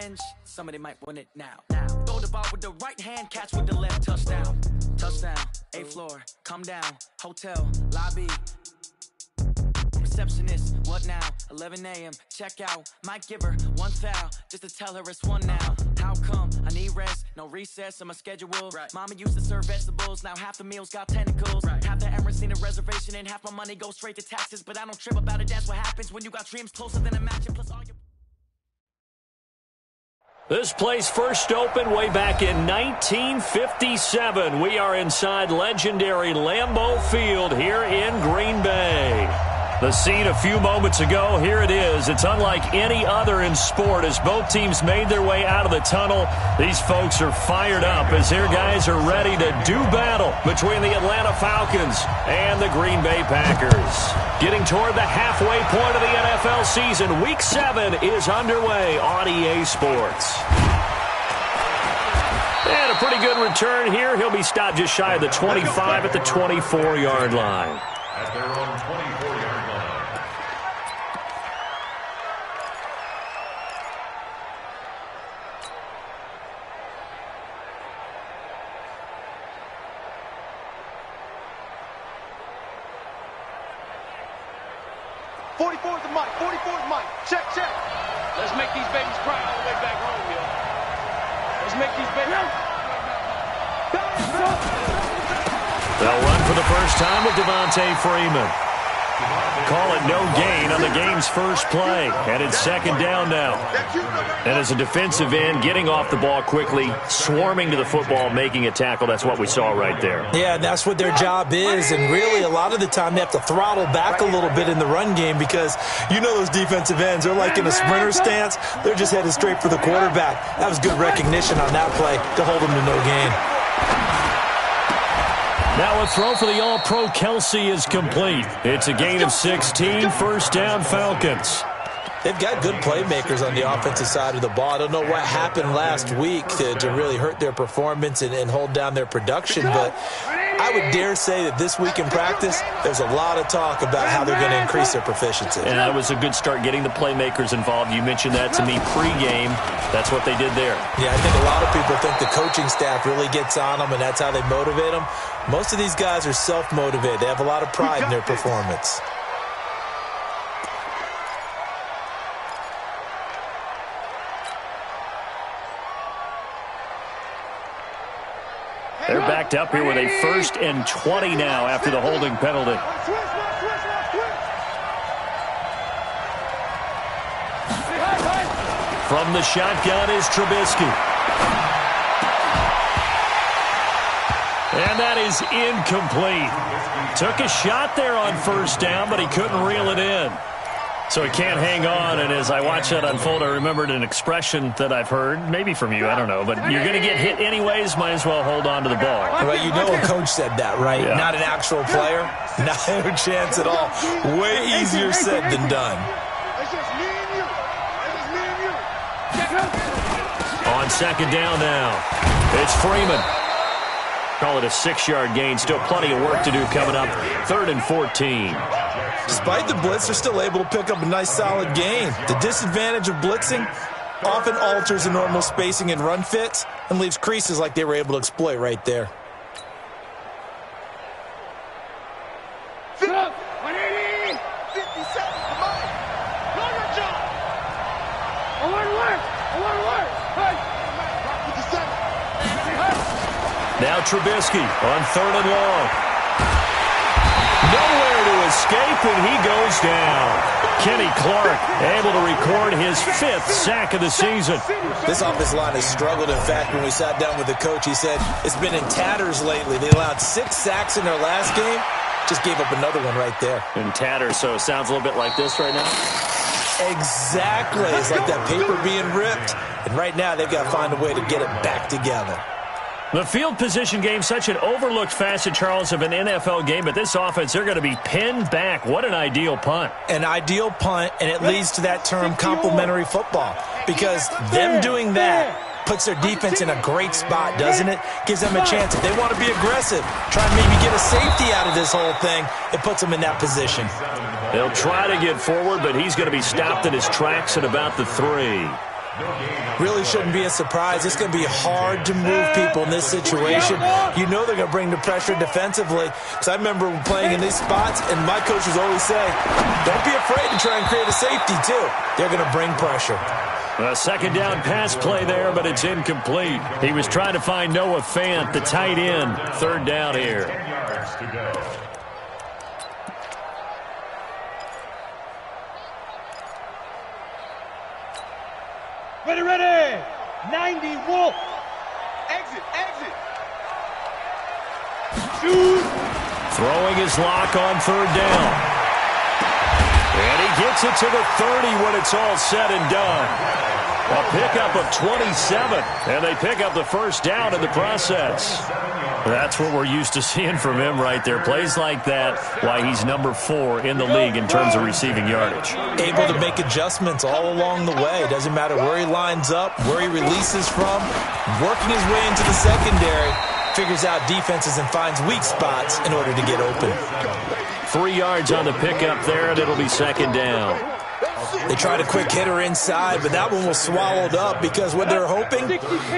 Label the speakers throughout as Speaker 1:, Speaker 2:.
Speaker 1: revenge, somebody might win it now. Throw the ball with the right hand, catch with the left, touchdown. Touchdown, 8th floor, come down, hotel, lobby. Receptionist, what now? 11 a.m., check out. Might give her one foul, just to tell her it's one now. How come? I need rest, no recess in my schedule. Right. Mama used to serve vegetables, now half the meals got tentacles. Right. Half the Emirates need a reservation and half my money goes straight to taxes. But I don't trip about it, that's what happens when you got dreams closer than a match. And plus all your...
Speaker 2: This place first opened way back in 1957. We are inside legendary Lambeau Field here in Green Bay. The scene a few moments ago, here it is. It's unlike any other in sport as both teams made their way out of the tunnel. These folks are fired up as their guys are ready to do battle between the Atlanta Falcons and the Green Bay Packers. Getting toward the halfway point of the NFL season, Week 7 is underway on EA Sports. And a pretty good return here. He'll be stopped just shy of the 25 at the 24-yard line.
Speaker 3: At their own 24-yard line.
Speaker 4: 44's the mic. 44's mic. Check, check. Let's make these babies cry all the way back home, yo. Let's make these babies...
Speaker 2: They'll run for the first time with Devontae Freeman. Call it no gain on the game's first play. And it's second down now. And as a defensive end, getting off the ball quickly, swarming to the football, making a tackle, that's what we saw right there.
Speaker 5: Yeah, that's what their job is. And really, a lot of the time, they have to throttle back a little bit in the run game because you know those defensive ends, they're like in a sprinter stance. They're just headed straight for the quarterback. That was good recognition on that play to hold them to no gain.
Speaker 2: Now a throw for the All-Pro Kelsey is complete. It's a gain of 16, first down Falcons.
Speaker 5: They've got good playmakers on the offensive side of the ball. I don't know what happened last week to really hurt their performance and hold down their production, but I would dare say that this week in practice, there's a lot of talk about how they're going to increase their proficiency.
Speaker 2: And that was a good start getting the playmakers involved. You mentioned that to me pregame. That's what they did there.
Speaker 5: Yeah, I think a lot of people think the coaching staff really gets on them, and that's how they motivate them. Most of these guys are self-motivated. They have a lot of pride in their performance.
Speaker 2: They're backed up here with a 1st and 20 now after the holding penalty. From the shotgun is Trubisky. And that is incomplete. Took a shot there on first down, but he couldn't reel it in. So he can't hang on, and as I watch that unfold, I remembered an expression that I've heard, maybe from you, I don't know, but you're going to get hit anyways, might as well hold on to the ball.
Speaker 5: Well, you know a coach said that, right?
Speaker 2: Yeah.
Speaker 5: Not an actual player. No chance at all. Way easier said than done.
Speaker 2: On second down now, it's Freeman. Call it a 6-yard gain. Still plenty of work to do coming up. 3rd and 14.
Speaker 5: Despite the blitz, they're still able to pick up a nice, solid gain. The disadvantage of blitzing often alters the normal spacing and run fits and leaves creases like they were able to exploit right there.
Speaker 2: Now Trubisky on 3rd and long. Nowhere to escape, and he goes down. Kenny Clark able to record his 5th sack of the season.
Speaker 5: This offensive line has struggled. In fact, when we sat down with the coach, he said it's been in tatters lately. They allowed 6 sacks in their last game. Just gave up another one right there.
Speaker 2: In tatters, so it sounds a little bit like this right now?
Speaker 5: Exactly. It's like that paper being ripped. And right now, they've got to find a way to get it back together.
Speaker 2: The field position game, such an overlooked facet, Charles, of an NFL game, but this offense, they're going to be pinned back. What an ideal punt.
Speaker 5: An ideal punt, and it leads to that term complementary football, because them doing that puts their defense in a great spot, doesn't it? Gives them a chance. If they want to be aggressive, try and maybe get a safety out of this whole thing, it puts them in that position.
Speaker 2: They'll try to get forward, but he's going to be stopped in his tracks at about the 3.
Speaker 5: Really shouldn't be a surprise. It's going to be hard to move people in this situation. You know they're going to bring the pressure defensively. Because I remember playing in these spots, and my coaches always say, don't be afraid to try and create a safety, too. They're going to bring pressure.
Speaker 2: A second down pass play there, but it's incomplete. He was trying to find Noah Fant, the tight end. Third down here.
Speaker 3: 10 yards to go.
Speaker 4: Ready. 90 Wolf. Exit. Shoot.
Speaker 2: Throwing his lock on third down. And he gets it to the 30 when it's all said and done. A pickup of 27, and they pick up the first down in the process. That's what we're used to seeing from him right there. Plays like that, why he's number 4 in the league in terms of receiving yardage.
Speaker 5: Able to make adjustments all along the way. Doesn't matter where he lines up, where he releases from. Working his way into the secondary, figures out defenses and finds weak spots in order to get open.
Speaker 2: 3 yards on the pickup there, and it'll be second down.
Speaker 5: They tried a quick hitter inside, but that one was swallowed up because what they're hoping,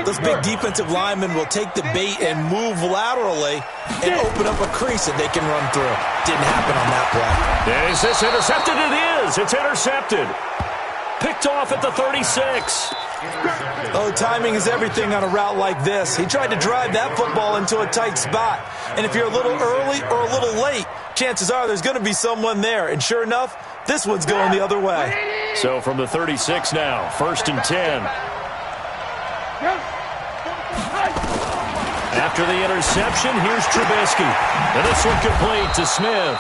Speaker 5: those big defensive linemen will take the bait and move laterally and open up a crease that they can run through. Didn't happen on that play.
Speaker 2: Is this intercepted? It is. It's intercepted. Picked off at the 36.
Speaker 5: Oh, timing is everything on a route like this. He tried to drive that football into a tight spot. And if you're a little early or a little late, chances are there's going to be someone there. And sure enough, this one's going the other way.
Speaker 2: So from the 36 now, 1st and 10. After the interception, here's Trubisky. And this one complete to Smith.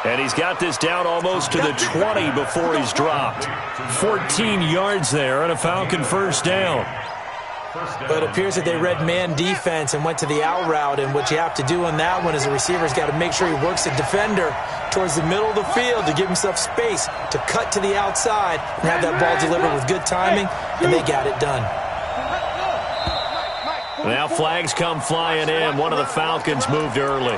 Speaker 2: And he's got this down almost to the 20 before he's dropped. 14 yards there and a Falcon first down.
Speaker 5: But it appears that they read man defense and went to the out route. And what you have to do on that one is the receiver's got to make sure he works the defender towards the middle of the field to give himself space to cut to the outside and have that ball delivered with good timing, and they got it done.
Speaker 2: Now flags come flying in. One of the Falcons moved early.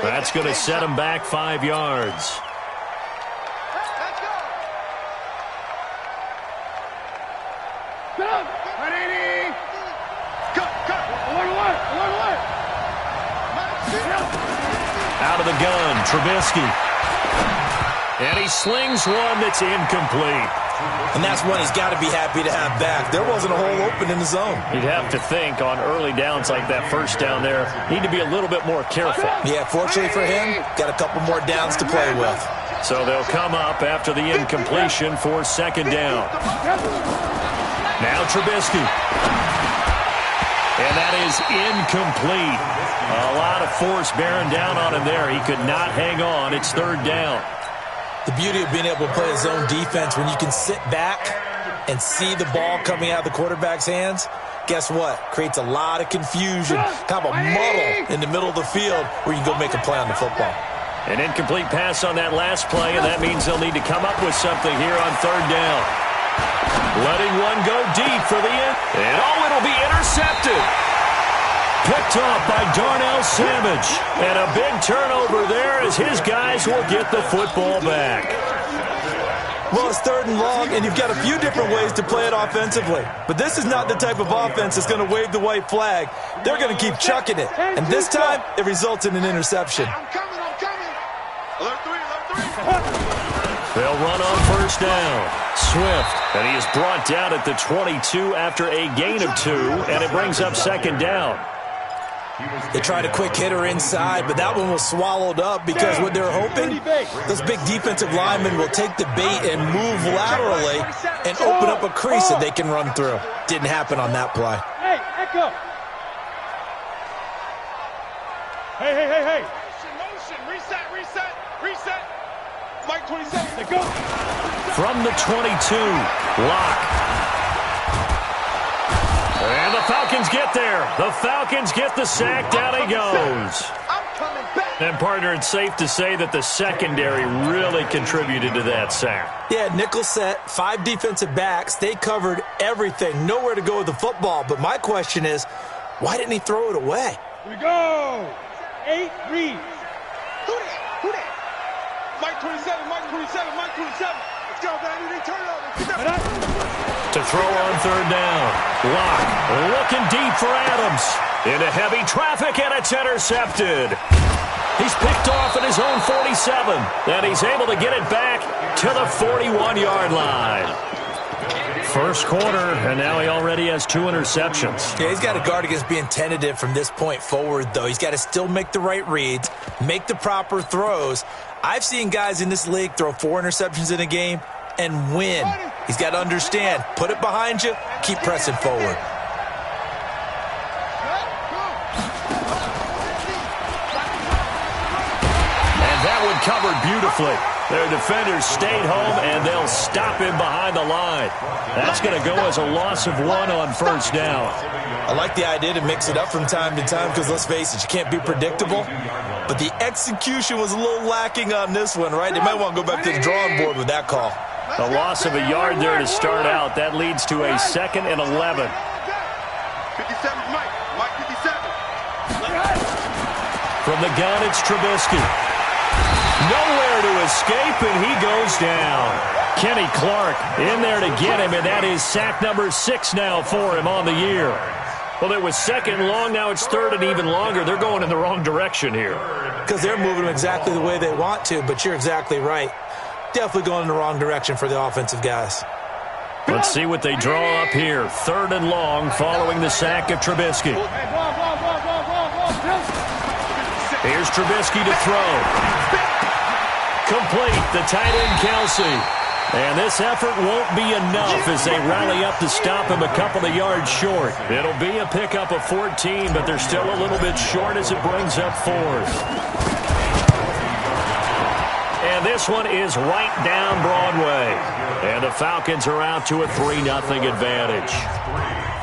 Speaker 2: That's going to set him back 5 yards. Out of the gun, Trubisky. And he slings one that's incomplete.
Speaker 5: And that's one he's got to be happy to have back. There wasn't a hole open in the zone.
Speaker 2: You'd have to think on early downs like that first down there, need to be a little bit more careful.
Speaker 5: Yeah, fortunately for him, got a couple more downs to play with.
Speaker 2: So they'll come up after the incompletion for second down. Now Trubisky. And that is incomplete. A lot of force bearing down on him there. He could not hang on. It's third down.
Speaker 5: The beauty of being able to play a zone defense when you can sit back and see the ball coming out of the quarterback's hands, guess what? Creates a lot of confusion, kind of a muddle in the middle of the field where you can go make a play on the football.
Speaker 2: An incomplete pass on that last play, and that means they'll need to come up with something here on third down. Letting one go deep for the end. And it'll be intercepted. Picked off by Darnell Savage. And a big turnover there as his guys will get the football back.
Speaker 5: Well, it's third and long, and you've got a few different ways to play it offensively. But this is not the type of offense that's going to wave the white flag. They're going to keep chucking it. And this time, it results in an interception.
Speaker 4: I'm coming. Alert three.
Speaker 2: They'll run on first down. Swift, and he is brought down at the 22 after a gain of 2, and it brings up second down.
Speaker 5: They tried a quick hitter inside, but that one was swallowed up because what they're hoping, those big defensive linemen will take the bait and move laterally and open up a crease that they can run through. Didn't happen on that play.
Speaker 4: Hey, echo. Hey. Motion. Reset. Mike 27, they go.
Speaker 2: From the 22, Lock. And the Falcons get there. The Falcons get the sack. Down he goes.
Speaker 4: I'm coming back.
Speaker 2: And, partner, it's safe to say that the secondary really contributed to that sack.
Speaker 5: Yeah, nickel set, 5 defensive backs. They covered everything. Nowhere to go with the football. But my question is, why didn't he throw it away?
Speaker 4: Here we go. 8 reads. Who that? Mike 27. Let's go, baby. They turn over.
Speaker 2: To throw on third down. Lock looking deep for Adams. Into heavy traffic, and it's intercepted. He's picked off at his own 47, and he's able to get it back to the 41-yard line. First quarter, and now he already has 2 interceptions.
Speaker 5: Yeah, he's got to guard against being tentative from this point forward, though. He's got to still make the right reads, make the proper throws. I've seen guys in this league throw 4 interceptions in a game and win. He's got to understand, put it behind you, keep pressing forward.
Speaker 2: And that one covered beautifully. Their defenders stayed home, and they'll stop him behind the line. That's going to go as a loss of 1 on first down.
Speaker 5: I like the idea to mix it up from time to time because, let's face it, you can't be predictable. But the execution was a little lacking on this one, right? They might want to go back to the drawing board with that call.
Speaker 2: A loss of a yard there to start out. That leads to a 2nd and 11.
Speaker 4: 57, Mike 57.
Speaker 2: From the gun, it's Trubisky. Nowhere to escape, and he goes down. Kenny Clark in there to get him, and that is sack number 6 now for him on the year. Well, it was 2nd and long. Now it's 3rd and even longer. They're going in the wrong direction here.
Speaker 5: Because they're moving them exactly the way they want to, but you're exactly right. Definitely going in the wrong direction for the offensive guys.
Speaker 2: Let's see what they draw up here. 3rd and long following the sack of Trubisky. Here's Trubisky to throw. Complete, the tight end Kelsey. And this effort won't be enough as they rally up to stop him a couple of yards short. It'll be a pickup of 14, but they're still a little bit short as it brings up 4th. And this one is right down Broadway. And the Falcons are out to a 3-0 advantage.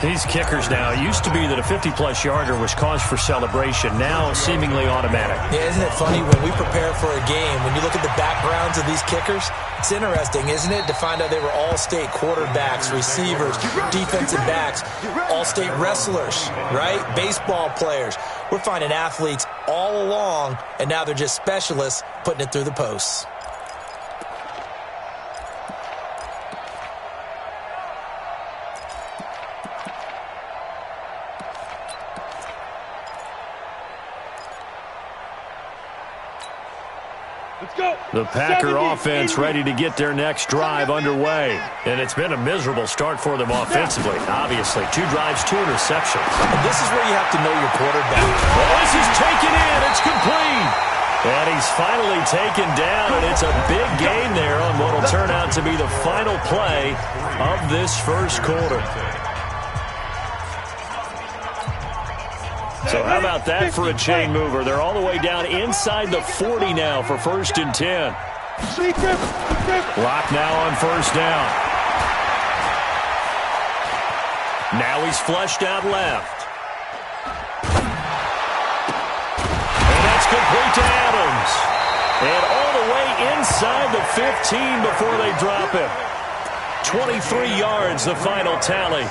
Speaker 2: These kickers now, it used to be that a 50-plus yarder was cause for celebration. Now seemingly automatic.
Speaker 5: Yeah, isn't it funny when we prepare for a game, when you look at the backgrounds of these kickers, it's interesting, isn't it, to find out they were all-state quarterbacks, receivers, defensive backs, all-state wrestlers, right? Baseball players. We're finding athletes all along, and now they're just specialists putting it through the posts.
Speaker 2: The Packer offense ready to get their next drive underway. And it's been a miserable start for them offensively. Obviously, 2 drives, 2 interceptions.
Speaker 5: And this is where you have to know your quarterback.
Speaker 2: Oh, this is taken in. It's complete. And he's finally taken down, and it's a big gain there on what will turn out to be the final play of this first quarter. So how about that for a chain mover? They're all the way down inside the 40 now for 1st and 10. Lock now on first down. Now he's flushed out left. And that's complete to Adams. And all the way inside the 15 before they drop him. 23 yards, the final tally.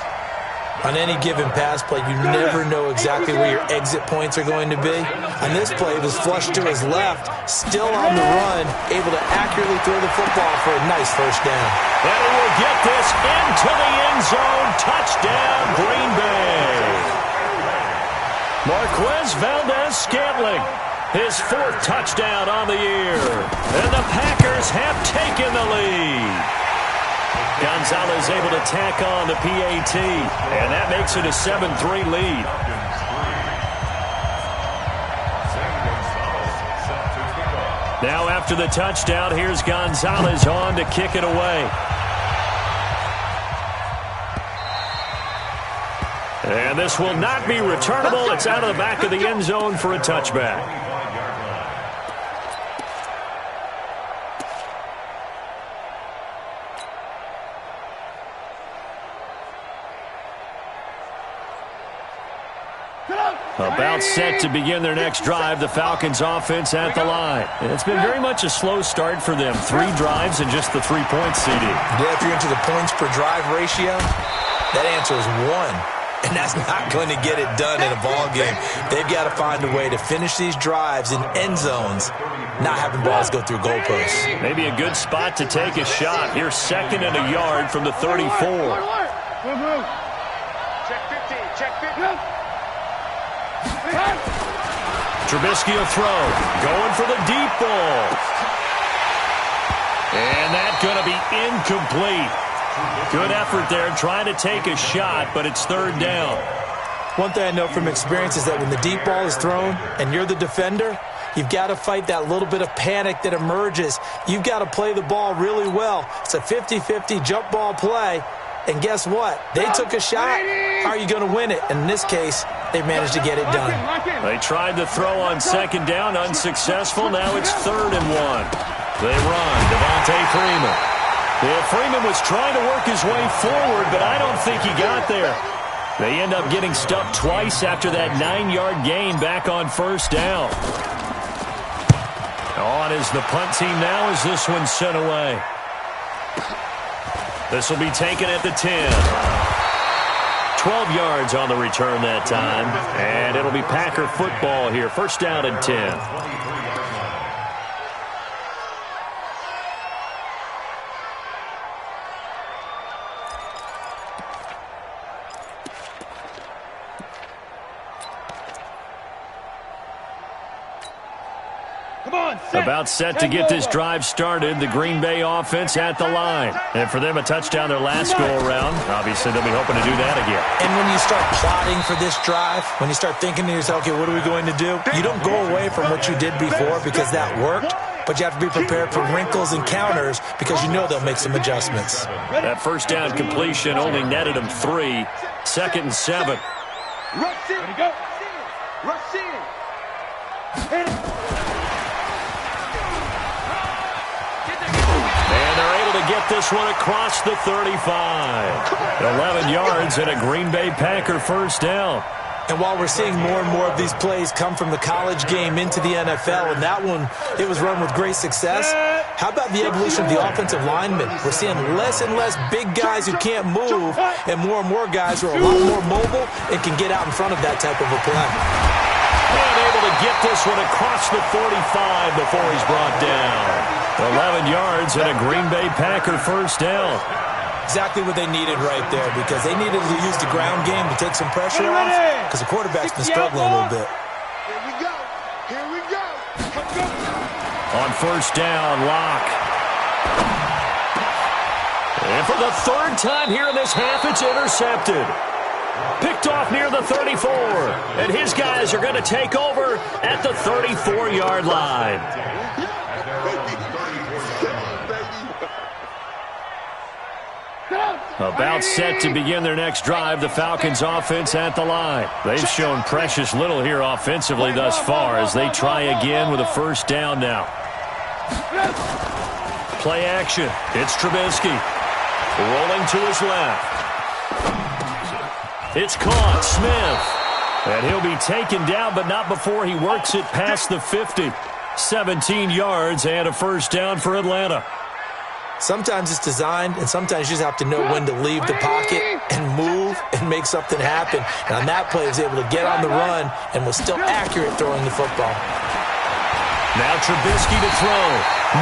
Speaker 5: On any given pass play, you never know exactly where your exit points are going to be. On this play, it was flushed to his left, still on the run, able to accurately throw the football for a nice first down.
Speaker 2: And he will get this into the end zone. Touchdown, Green Bay. Marquez Valdez-Scantling, his 4th touchdown on the year. And the Packers have taken the lead. Gonzalez able to tack on the PAT, and that makes it a 7-3 lead. Now after the touchdown, here's Gonzalez on to kick it away. And this will not be returnable. It's out of the back of the end zone for a touchback. About set to begin their next drive, the Falcons offense at the line. And it's been very much a slow start for them. 3 drives and just the 3-point CD.
Speaker 5: Yeah, if you're into the points per drive ratio, that answer is 1. And that's not going to get it done in a ball game. They've got to find a way to finish these drives in end zones, not having balls go through goalposts.
Speaker 2: Maybe a good spot to take a shot. Here's 2nd and a yard from the 34.
Speaker 4: Check 15. Check 15.
Speaker 2: Trubisky will throw. Going for the deep ball. And that's going to be incomplete. Good effort there trying to take a shot, but it's third down.
Speaker 5: One thing I know from experience is that when the deep ball is thrown and you're the defender, you've got to fight that little bit of panic that emerges. You've got to play the ball really well. It's a 50-50 jump ball play. And guess what? They took a shot. How are you going to win it? And in this case, they managed to get it done.
Speaker 2: They tried to throw on second down, unsuccessful. Now it's 3rd and 1. They run. Devontae Freeman. Yeah, Freeman was trying to work his way forward, but I don't think he got there. They end up getting stuffed twice after that 9-yard gain back on first down. On is the punt team now as this one's sent away. This will be taken at the 10. 12 yards on the return that time. And it'll be Packer football here. First down and 10. About set to get this drive started. The Green Bay offense at the line. And for them, a touchdown their last go-around. Obviously, they'll be hoping to do that again.
Speaker 5: And when you start plotting for this drive, when you start thinking to yourself, okay, what are we going to do? You don't go away from what you did before because that worked, but you have to be prepared for wrinkles and counters because you know they'll make some adjustments.
Speaker 2: That first down completion only netted them 3. 2nd and 7.
Speaker 4: Rush in. Rush in. Hit it.
Speaker 2: Get this one across the 35. 11 yards and a Green Bay Packer first down.
Speaker 5: And while we're seeing more and more of these plays come from the college game into the NFL, and that one, it was run with great success, how about the evolution of the offensive linemen? We're seeing less and less big guys who can't move and more guys who are a lot more mobile and can get out in front of that type of a play.
Speaker 2: And able to get this one across the 45 before he's brought down. 11 yards and a Green Bay Packer first down.
Speaker 5: Exactly what they needed right there because they needed to use the ground game to take some pressure off because the quarterback's been struggling a little bit.
Speaker 4: Here we go. Here we go.
Speaker 2: On first down, Locke. And for the 3rd time here in this half, it's intercepted. Picked off near the 34. And his guys are going to take over at the 34-yard line. About set to begin their next drive, the Falcons offense at the line. They've shown precious little here offensively thus far as they try again with a first down now. Play action. It's Trubisky. Rolling to his left. It's caught. Smith. And he'll be taken down, but not before he works it past the 50. 17 yards and a first down for Atlanta.
Speaker 5: Sometimes it's designed, and sometimes you just have to know when to leave the pocket and move and make something happen. And on that play, he was able to get on the run and was still accurate throwing the football.
Speaker 2: Now Trubisky to throw.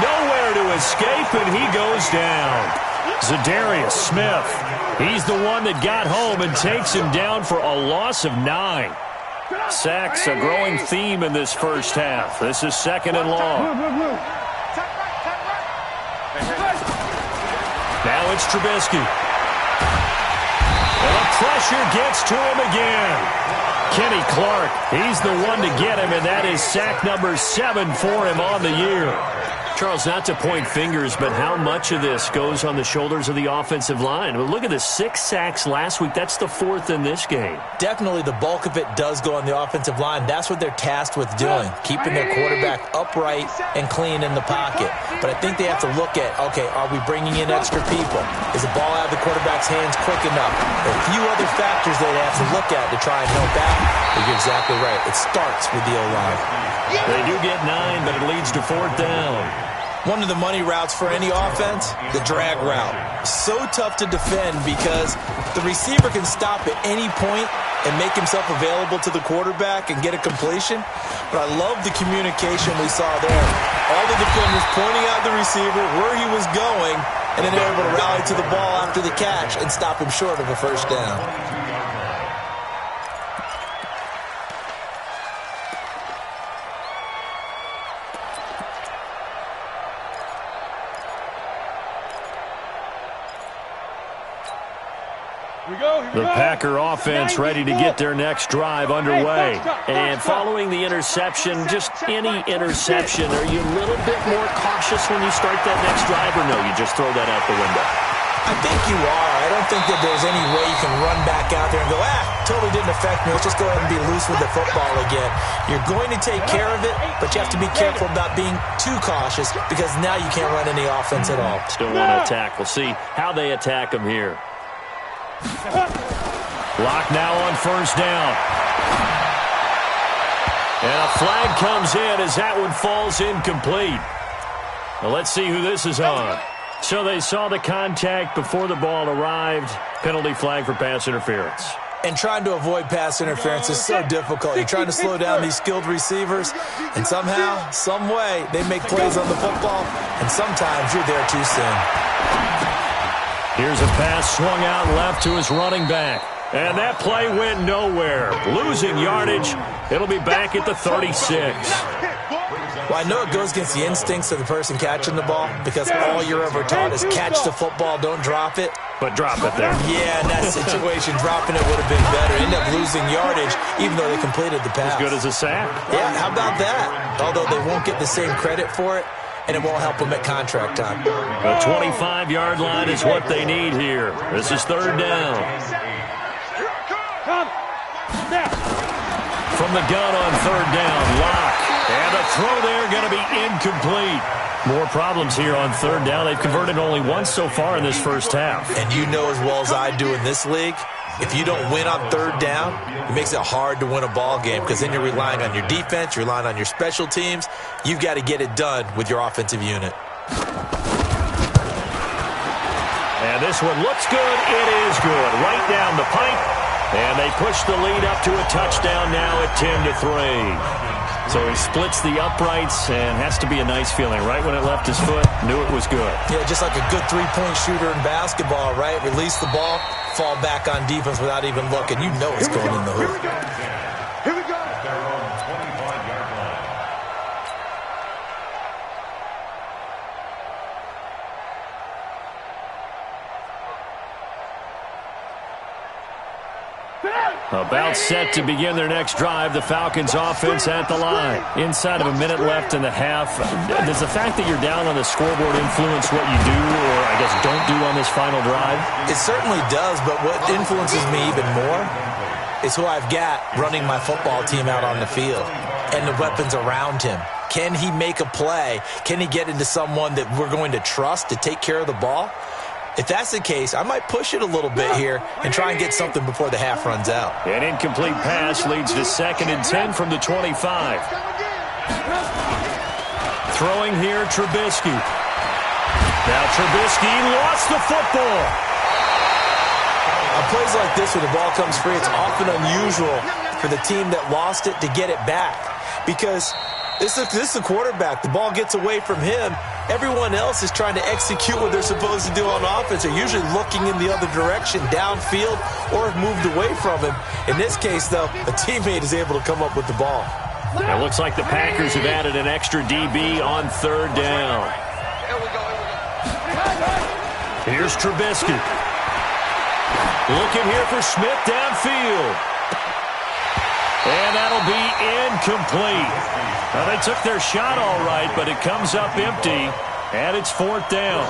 Speaker 2: Nowhere to escape, and he goes down. Zadarius Smith. He's the one that got home and takes him down for a loss of 9. Sacks, a growing theme in this first half. This is 2nd and long. Now it's Trubisky. And the pressure gets to him again. Kenny Clark, he's the one to get him, and that is sack number 7 for him on the year. Charles, not to point fingers, but how much of this goes on the shoulders of the offensive line? Well, look at the 6 sacks last week. That's the 4th in this game.
Speaker 5: Definitely the bulk of it does go on the offensive line. That's what they're tasked with doing, keeping their quarterback upright and clean in the pocket. But I think they have to look at, okay, are we bringing in extra people? Is the ball out of the quarterback's hands quick enough? There are a few other factors they have to look at to try and help out. But you're exactly right. It starts with the O-line.
Speaker 2: They do get 9, but it leads to 4th down.
Speaker 5: One of the money routes for any offense, the drag route. So tough to defend because the receiver can stop at any point and make himself available to the quarterback and get a completion. But I love the communication we saw there. All the defenders pointing out the receiver, where he was going, and then they're able to rally to the ball after the catch and stop him short of a first down.
Speaker 2: The Packer offense ready to get their next drive underway. And following the interception, just any interception, are you a little bit more cautious when you start that next drive, or no, you just throw that out the window?
Speaker 5: I think you are. I don't think that there's any way you can run back out there and go, totally didn't affect me. Let's just go ahead and be loose with the football again. You're going to take care of it, but you have to be careful about being too cautious because now you can't run any offense at all.
Speaker 2: Still want to attack. We'll see how they attack him here. Lock now on first down. And a flag comes in as that one falls incomplete. Well, let's see who this is on. So they saw the contact before the ball arrived. Penalty flag for pass interference.
Speaker 5: And trying to avoid pass interference is so difficult. You're trying to slow down these skilled receivers, and somehow, some way, they make plays on the football, and sometimes you're there too soon.
Speaker 2: Here's a pass swung out left to his running back. And that play went nowhere. Losing yardage. It'll be back at the 36.
Speaker 5: Well, I know it goes against the instincts of the person catching the ball because all you're ever taught is catch the football, don't drop it.
Speaker 2: But drop it there.
Speaker 5: Yeah, in that situation, dropping it would have been better. End up losing yardage, even though they completed the pass.
Speaker 2: As good as a sack.
Speaker 5: Yeah, how about that? Although they won't get the same credit for it, and it won't help them at contract time.
Speaker 2: The 25-yard line is what they need here. This is third down. From the gun on third down, Lock. And the throw there going to be incomplete. More problems here on third down. They've converted only once so far in this first half.
Speaker 5: And you know as well as I do in this league, if you don't win on third down, it makes it hard to win a ball game because then you're relying on your defense, you're relying on your special teams. You've got to get it done with your offensive unit.
Speaker 2: And this one looks good. It is good. Right down the pipe. And they push the lead up to a touchdown now at 10-3. So he splits the uprights and has to be a nice feeling. Right when it left his foot, knew it was good.
Speaker 5: Yeah, just like a good three-point shooter in basketball, right? Release the ball, fall back on defense without even looking. You know it's going in the hoop.
Speaker 3: Here we go. They're on 25-yard line.
Speaker 2: About set to begin their next drive. The Falcons offense at the line. Inside of a minute left in the half. Does the fact that you're down on the scoreboard influence what you do or, I guess, don't do on this final drive?
Speaker 5: It certainly does, but what influences me even more is who I've got running my football team out on the field and the weapons around him. Can he make a play? Can he get into someone that we're going to trust to take care of the ball? If that's the case, I might push it a little bit here and try and get something before the half runs out.
Speaker 2: An incomplete pass leads to 2nd and 10 from the 25. Throwing here, Trubisky. Now Trubisky lost the football.
Speaker 5: On plays like this where the ball comes free, it's often unusual for the team that lost it to get it back because this is the quarterback. The ball gets away from him. Everyone else is trying to execute what they're supposed to do on offense. They're usually looking in the other direction, downfield, or have moved away from him. In this case, though, a teammate is able to come up with the ball.
Speaker 2: It looks like the Packers have added an extra DB on third down. Here's Trubisky. Looking here for Smith downfield. And that'll be incomplete. Now, they took their shot all right, but it comes up empty, and it's 4th down.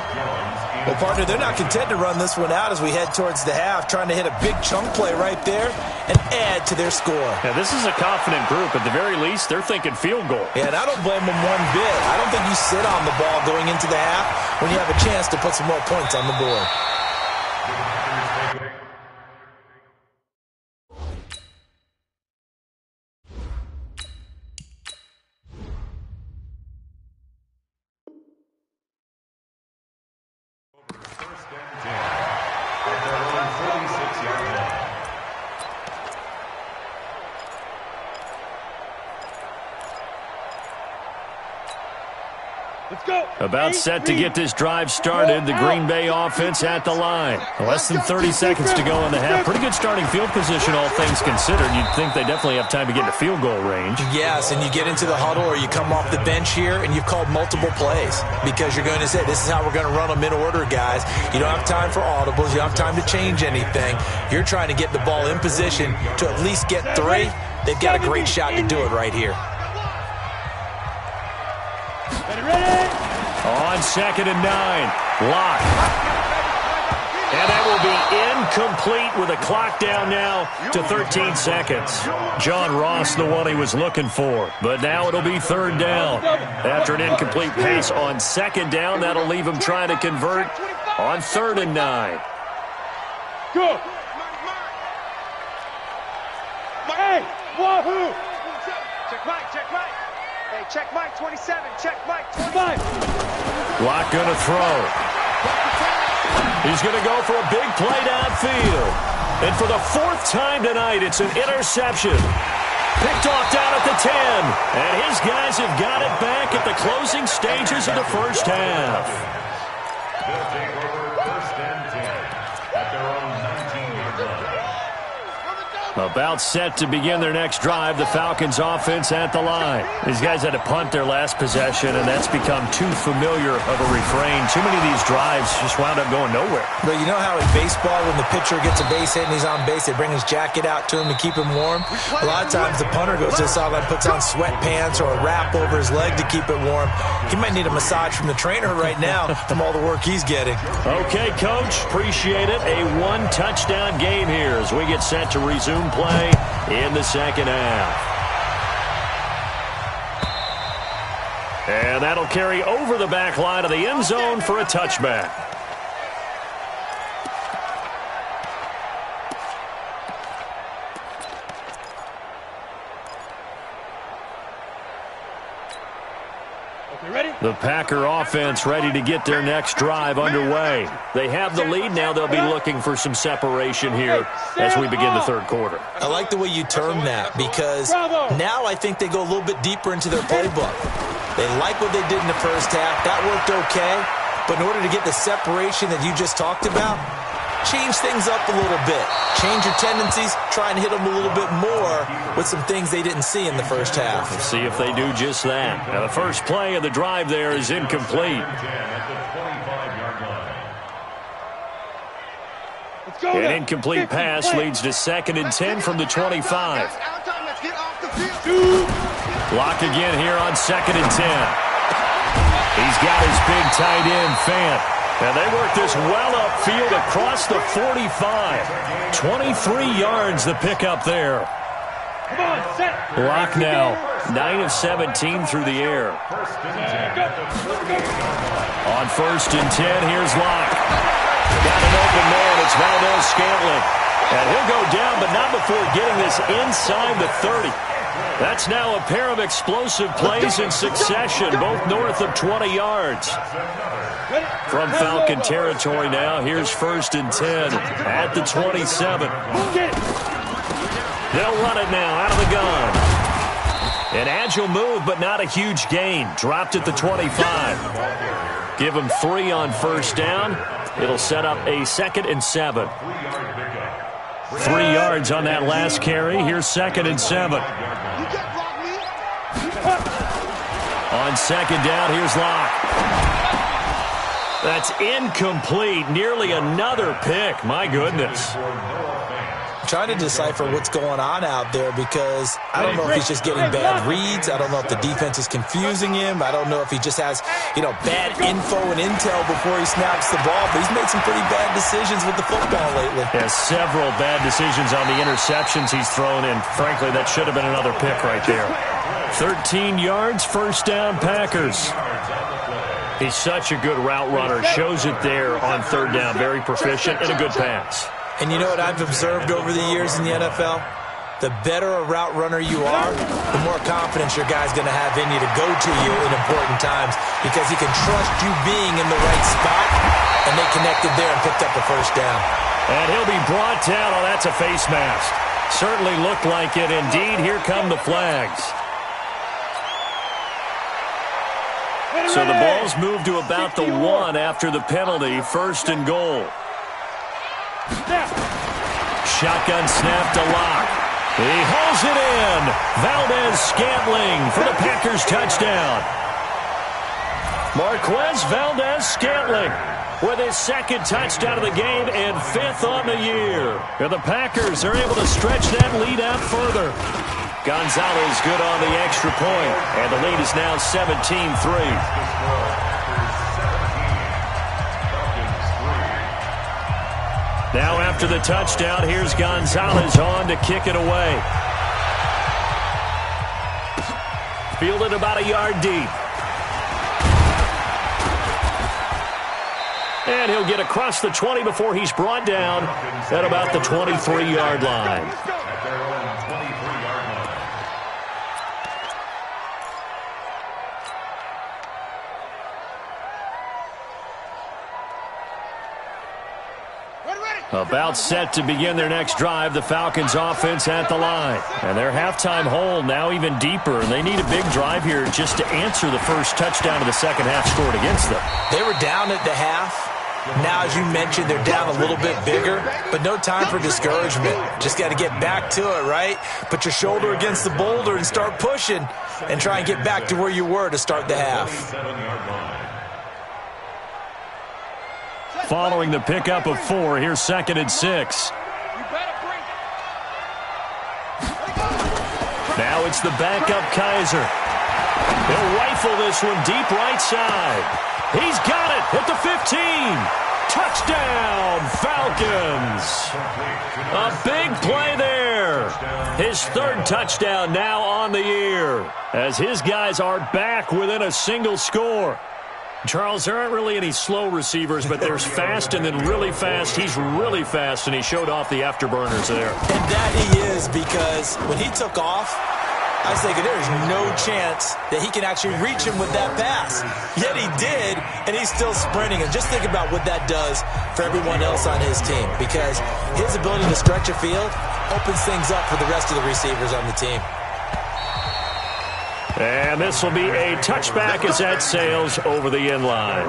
Speaker 5: Well, partner, they're not content to run this one out as we head towards the half, trying to hit a big chunk play right there and add to their score.
Speaker 2: Now, this is a confident group. At the very least, they're thinking field goal.
Speaker 5: Yeah, and I don't blame them one bit. I don't think you sit on the ball going into the half when you have a chance to put some more points on the board.
Speaker 2: About set to get this drive started. The Green Bay offense at the line. Less than 30 seconds to go in the half. Pretty good starting field position, all things considered. You'd think they definitely have time to get into field goal range.
Speaker 5: Yes, and you get into the huddle or you come off the bench here and you've called multiple plays because you're going to say, this is how we're going to run them in order, guys. You don't have time for audibles. You don't have time to change anything. You're trying to get the ball in position to at least get 3. They've got a great shot to do it right here.
Speaker 2: On 2nd and 9, Locke. And that will be incomplete with a clock down now to 13 seconds. John Ross, the one he was looking for. But now it'll be 3rd down. After an incomplete pass on 2nd down, that'll leave him trying to convert on 3rd and 9.
Speaker 4: Go. Hey, wahoo! Check Mike. Hey, check Mike, 27. Check Mike, 25.
Speaker 2: Locke going to throw. He's going to go for a big play downfield. And for the 4th time tonight, it's an interception. Picked off down at the 10. And his guys have got it back at the closing stages of the first half.
Speaker 3: They'll take over 1st and 10 at their own 19-yard line.
Speaker 2: About set to begin their next drive, the Falcons offense at the line. These guys had to punt their last possession, and that's become too familiar of a refrain. Too many of these drives just wound up going nowhere.
Speaker 5: But you know how in baseball, when the pitcher gets a base hit and he's on base, they bring his jacket out to him to keep him warm? A lot of times the punter goes to the sideline, puts on sweatpants or a wrap over his leg to keep it warm. He might need a massage from the trainer right now from all the work he's getting.
Speaker 2: Okay, Coach, appreciate it. A 1-touchdown game here as we get set to resume play in the second half. And that'll carry over the back line of the end zone for a touchback. The Packer offense ready to get their next drive underway. They have the lead. Now they'll be looking for some separation here as we begin the 3rd quarter.
Speaker 5: I like the way you term that because now I think they go a little bit deeper into their playbook. They like what they did in the first half. That worked okay. But in order to get the separation that you just talked about, change things up a little bit. Change your tendencies. Try and hit them a little bit more with some things they didn't see in the first half.
Speaker 2: Let's see if they do just that. Now, the first play of the drive there is incomplete. An incomplete pass leads to 2nd and 10 from the 25. Lock again here on 2nd and 10. He's got his big tight end, Fant. And they work this well upfield across the 45. 23 yards the pickup there. Lock now, 9 of 17 through the air. On 1st and 10, here's Lock. Got an open man, it's Valdez-Scantling. And he'll go down, but not before getting this inside the 30. That's now a pair of explosive plays in succession, both north of 20 yards. From Falcon territory now, here's 1st and 10 at the 27. They'll run it now out of the gun. An agile move, but not a huge gain. Dropped at the 25. Give them 3 on 1st down. It'll set up a 2nd and 7. 3 yards on that last carry. Here's 2nd and 7. On 2nd down, here's Locke. That's incomplete. Nearly another pick. My goodness.
Speaker 5: I'm trying to decipher what's going on out there because I don't know if he's just getting bad reads. I don't know if the defense is confusing him. I don't know if he just has, bad info and intel before he snaps the ball. But he's made some pretty bad decisions with the football lately.
Speaker 2: Yeah, several bad decisions on the interceptions he's thrown in. Frankly, that should have been another pick right there. 13 yards, 1st down, Packers. He's such a good route runner. Shows it there on 3rd down. Very proficient and a good pass.
Speaker 5: And you know what I've observed over the years in the NFL? The better a route runner you are, the more confidence your guy's going to have in you to go to you in important times because he can trust you being in the right spot, and they connected there and picked up the 1st down.
Speaker 2: And he'll be brought down. Oh, that's a face mask. Certainly looked like it. Indeed, here come the flags. So the ball's moved to about the 1 after the penalty, 1st and goal. Shotgun snap to Locke. He hauls it in. Valdez-Scantling for the Packers touchdown. Marquez Valdez-Scantling with his 2nd touchdown of the game and 5th on the year. And the Packers are able to stretch that lead out further. Gonzalez good on the extra point, and the lead is now 17-3. Now after the touchdown, here's Gonzalez on to kick it away. Fielded about a yard deep. And he'll get across the 20 before he's brought down at about the 23-yard line. About set to begin their next drive, the Falcons offense at the line. And their halftime hole now even deeper, and they need a big drive here just to answer the first touchdown of the second half scored against them.
Speaker 5: They were down at the half. Now, as you mentioned, they're down a little bit bigger, but no time for discouragement. Just got to get back to it, right? Put your shoulder against the boulder and start pushing and try and get back to where you were to start the half.
Speaker 2: Following the pickup of 4, here's 2nd and 6. Now it's the backup Kaiser. He'll rifle this one deep right side. He's got it at the 15. Touchdown, Falcons. A big play there. His 3rd touchdown now on the year as his guys are back within a single score. Charles, there aren't really any slow receivers, but there's fast and then really fast. He's really fast, and he showed off the afterburners there.
Speaker 5: And that he is, because when he took off, I was thinking there is no chance that he can actually reach him with that pass. Yet he did, and he's still sprinting. And just think about what that does for everyone else on his team, because his ability to stretch a field opens things up for the rest of the receivers on the team.
Speaker 2: And this will be a touchback as that sails over the end line.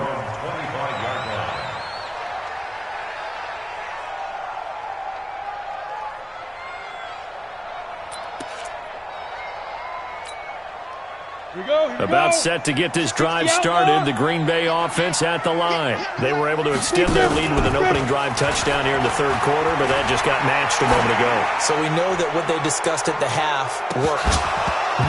Speaker 2: About set to get this drive started, the Green Bay offense at the line. They were able to extend their lead with an opening drive touchdown here in the 3rd quarter, but that just got matched a moment ago.
Speaker 5: So we know that what they discussed at the half worked.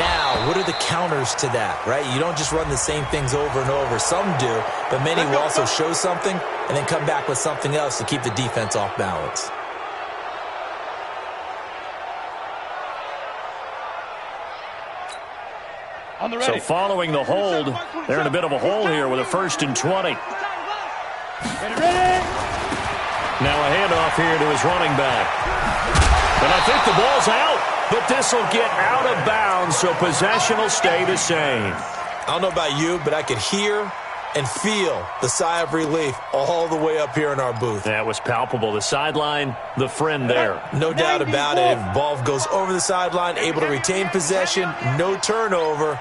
Speaker 5: Now, what are the counters to that, right? You don't just run the same things over and over. Some do, but many will also show something and then come back with something else to keep the defense off balance.
Speaker 2: So following the hold, they're in a bit of a hole here with a 1st and 20. Now a handoff here to his running back. And I think the ball's out, but this will get out of bounds, so possession will stay the same.
Speaker 5: I don't know about you, but I could hear and feel the sigh of relief all the way up here in our booth.
Speaker 2: That was palpable. The sideline, the friend there.
Speaker 5: No doubt about it. If the ball goes over the sideline, able to retain possession, no turnover.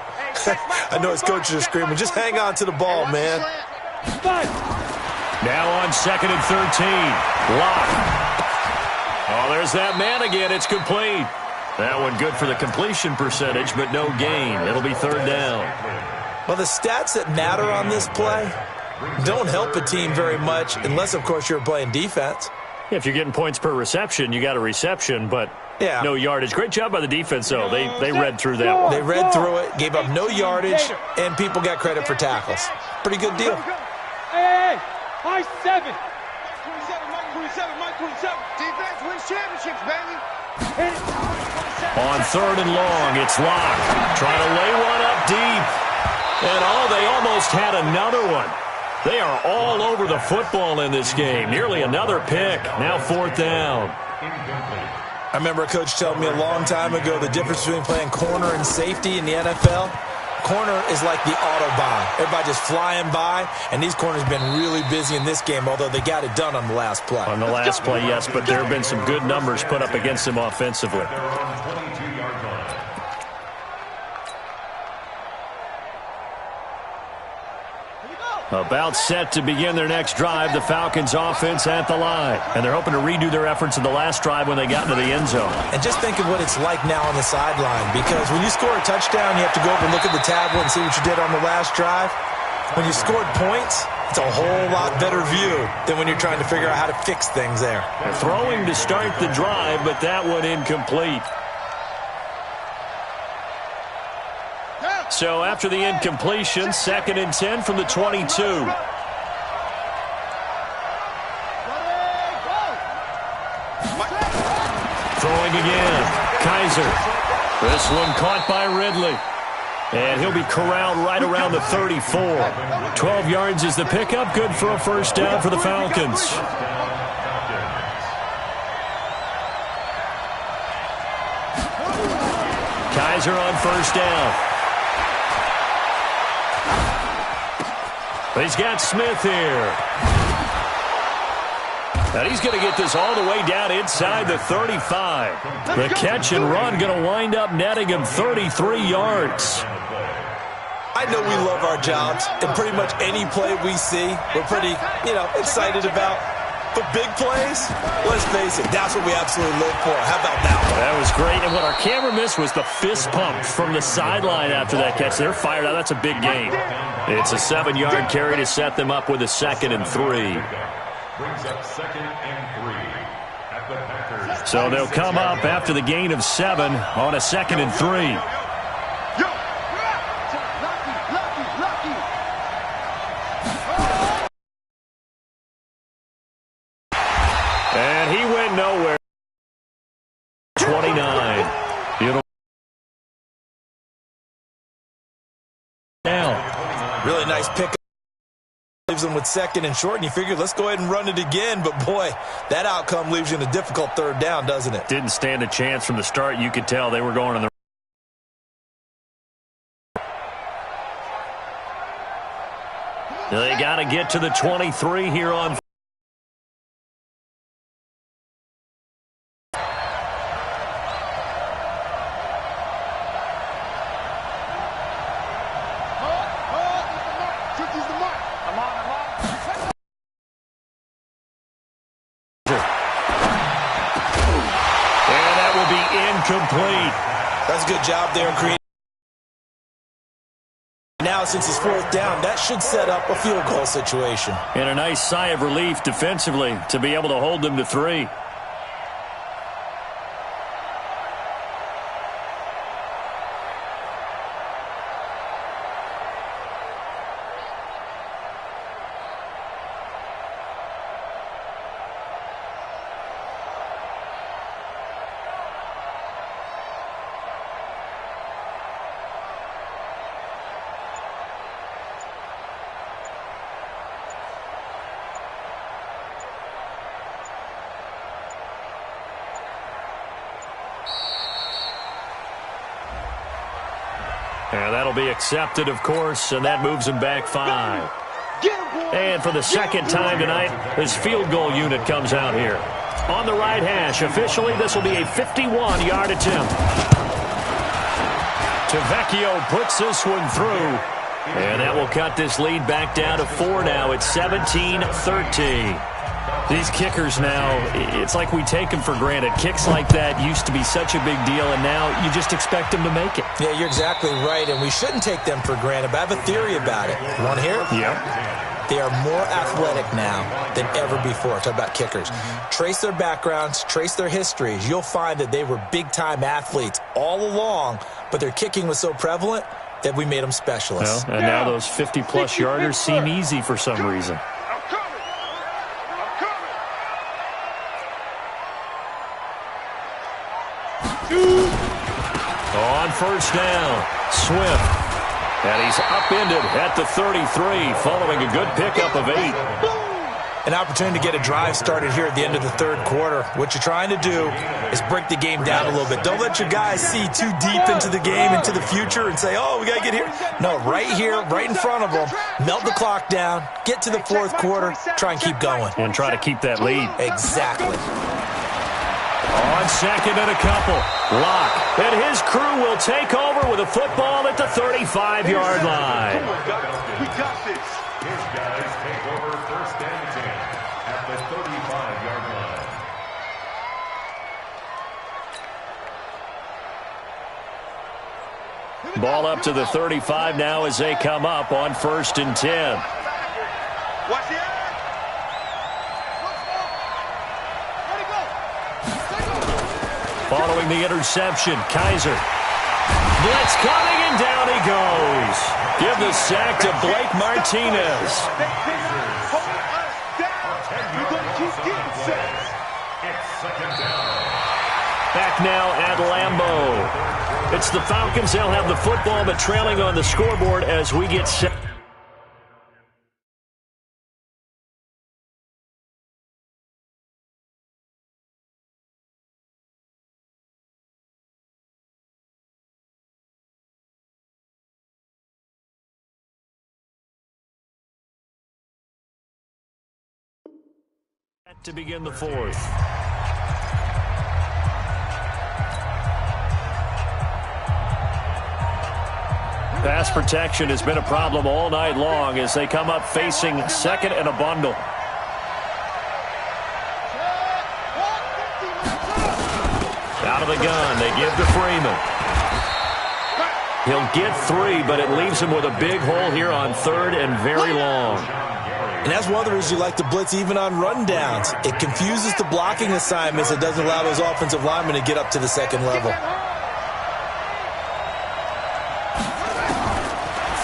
Speaker 5: I know his coaches are screaming, just hang on to the ball, man.
Speaker 2: Now on 2nd and 13. Locke. Oh, there's that man again. It's complete. That one good for the completion percentage, but no gain. It'll be 3rd down.
Speaker 5: Well, the stats that matter on this play don't help a team very much unless, of course, you're playing defense.
Speaker 2: Yeah, if you're getting points per reception, you got a reception, but no yardage. Great job by the defense, though. They read through that one.
Speaker 5: They read through it, gave up no yardage, and people got credit for tackles. Pretty good deal.
Speaker 4: Hey, high 7. Mike 27. Defense wins championships, baby.
Speaker 2: On 3rd and long, it's Locke. Trying to lay one up deep. And they almost had another one. They are all over the football in this game. Nearly another pick. Now 4th down.
Speaker 5: I remember a coach telling me a long time ago the difference between playing corner and safety in the NFL. Corner is like the Autobahn. Everybody just flying by, and these corners have been really busy in this game, although they got it done on the last play.
Speaker 2: On the last play, yes, but there have been some good numbers put up against them offensively. About set to begin their next drive, the Falcons offense at the line. And they're hoping to redo their efforts in the last drive when they got into the end zone.
Speaker 5: And just think of what it's like now on the sideline, because when you score a touchdown, you have to go over and look at the tablet and see what you did on the last drive. When you scored points, it's a whole lot better view than when you're trying to figure out how to fix things there.
Speaker 2: They're throwing to start the drive, but that one incomplete. So after the incompletion, 2nd and 10 from the 22. Throwing again. Kaiser. This one caught by Ridley. And he'll be corralled right around the 34. 12 yards is the pickup. Good for a first down for the Falcons. Kaiser on first down. He's got Smith here. And he's going to get this all the way down inside the 35. The catch and run going to wind up netting him 33 yards.
Speaker 5: I know we love our jobs, and pretty much any play we see, we're pretty, excited about. But big plays, let's face it, that's what we absolutely live for. How about that one?
Speaker 2: That was great. And what our camera missed was the fist pump from the sideline after that catch. They're fired out. That's a big gain. It's a 7-yard carry to set them up with a 2nd and 3.
Speaker 3: Brings up 2nd and 3 at the Packers.
Speaker 2: So they'll come up after the gain of 7 on a 2nd and 3. And he went nowhere. 29. Now.
Speaker 5: Really nice pickup. Leaves them with 2nd and short, and you figure, let's go ahead and run it again. But, boy, that outcome leaves you in a difficult 3rd down, doesn't it?
Speaker 2: Didn't stand a chance from the start. You could tell they were going on the They got to get to the 23 here on. And that will be incomplete.
Speaker 5: That's a good job there in creating. Now, since it's 4th down, that should set up a field goal situation.
Speaker 2: And a nice sigh of relief defensively to be able to hold them to 3. And that'll be accepted, of course, and that moves him back 5. And for the 2nd time tonight, his field goal unit comes out here. On the right hash, officially, this will be a 51-yard attempt. Tavecchio puts this one through. And that will cut this lead back down to 4 now. It's 17-13. These kickers now, it's like we take them for granted. Kicks like that used to be such a big deal, and now you just expect them to make it.
Speaker 5: Yeah, you're exactly right, and we shouldn't take them for granted, but I have a theory about it. You want to hear it?
Speaker 2: Yeah.
Speaker 5: They are more athletic now than ever before. Talk about kickers. Trace their backgrounds, trace their histories. You'll find that they were big-time athletes all along, but their kicking was so prevalent that we made them specialists.
Speaker 2: Well, and now those 50-plus yarders seem easy for some reason. On first down, Swift. And he's upended at the 33 following a good pickup of 8.
Speaker 5: An opportunity to get a drive started here at the end of the 3rd quarter. What you're trying to do is break the game down a little bit. Don't let your guys see too deep into the game, into the future, and say, oh, we got to get here. No, right here, right in front of them, melt the clock down, get to the 4th quarter, try and keep going.
Speaker 2: And try to keep that lead.
Speaker 5: Exactly.
Speaker 2: On 2nd and a couple. Locke and his crew will take over with a football at the 35-yard line.
Speaker 4: We got this.
Speaker 3: His guys take over first and 10 at the 35-yard line.
Speaker 2: Ball up to the 35 now as they come up on first and 10.
Speaker 4: Watch the air.
Speaker 2: Following the interception, Kaiser. Blitz coming, and down he goes. Give the sack to Blake Martinez.
Speaker 4: Hold us down. You're going to keep getting sacks.
Speaker 3: It's second down.
Speaker 2: Back now at Lambeau. It's the Falcons. They'll have the football, but trailing on the scoreboard as we get set. To begin the fourth. Pass protection has been a problem all night long as they come up facing second and a bundle. Out of the gun, they give to Freeman. He'll get 3, but it leaves him with a big hole here on third and very long.
Speaker 5: And that's one of the reasons you like to blitz even on rundowns. It confuses the blocking assignments. It doesn't allow those offensive linemen to get up to the second level.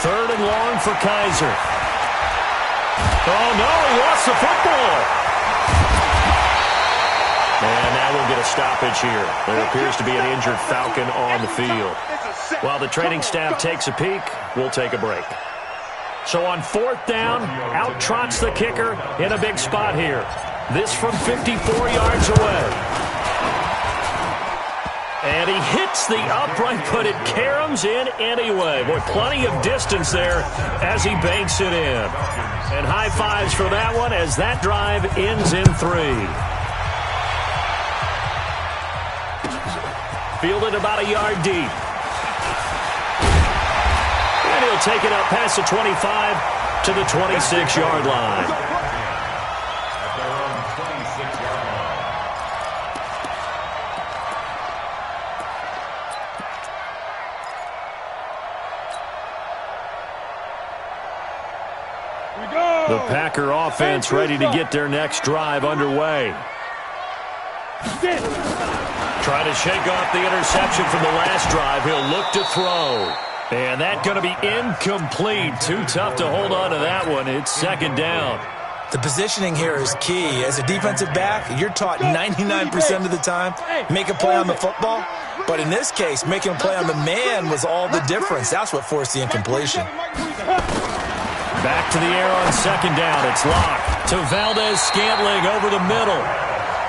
Speaker 2: Third and long for Kaiser. Oh, no, he lost the football. And now we'll get a stoppage here. There appears to be an injured Falcon on the field. While the training staff takes a peek, we'll take a break. So on fourth down, out trots the kicker in a big spot here. This from 54 yards away. And he hits the upright, but it caroms in anyway. Boy, plenty of distance there as he banks it in. And high fives for that one as that drive ends in 3. Fielded about a yard deep. And he'll take it up past the 25 to the 26-yard line.
Speaker 3: At their own 26-yard line.
Speaker 2: The Packer offense ready to get their next drive underway. Trying to shake off the interception from the last drive. He'll look to throw. And that's going to be incomplete. Too tough to hold on to that one. It's second down.
Speaker 5: The positioning here is key. As a defensive back, you're taught 99% of the time, make a play on the football. But in this case, making a play on the man was all the difference. That's what forced the incompletion.
Speaker 2: Back to the air on second down. It's Locke to Valdez-Scantling over the middle.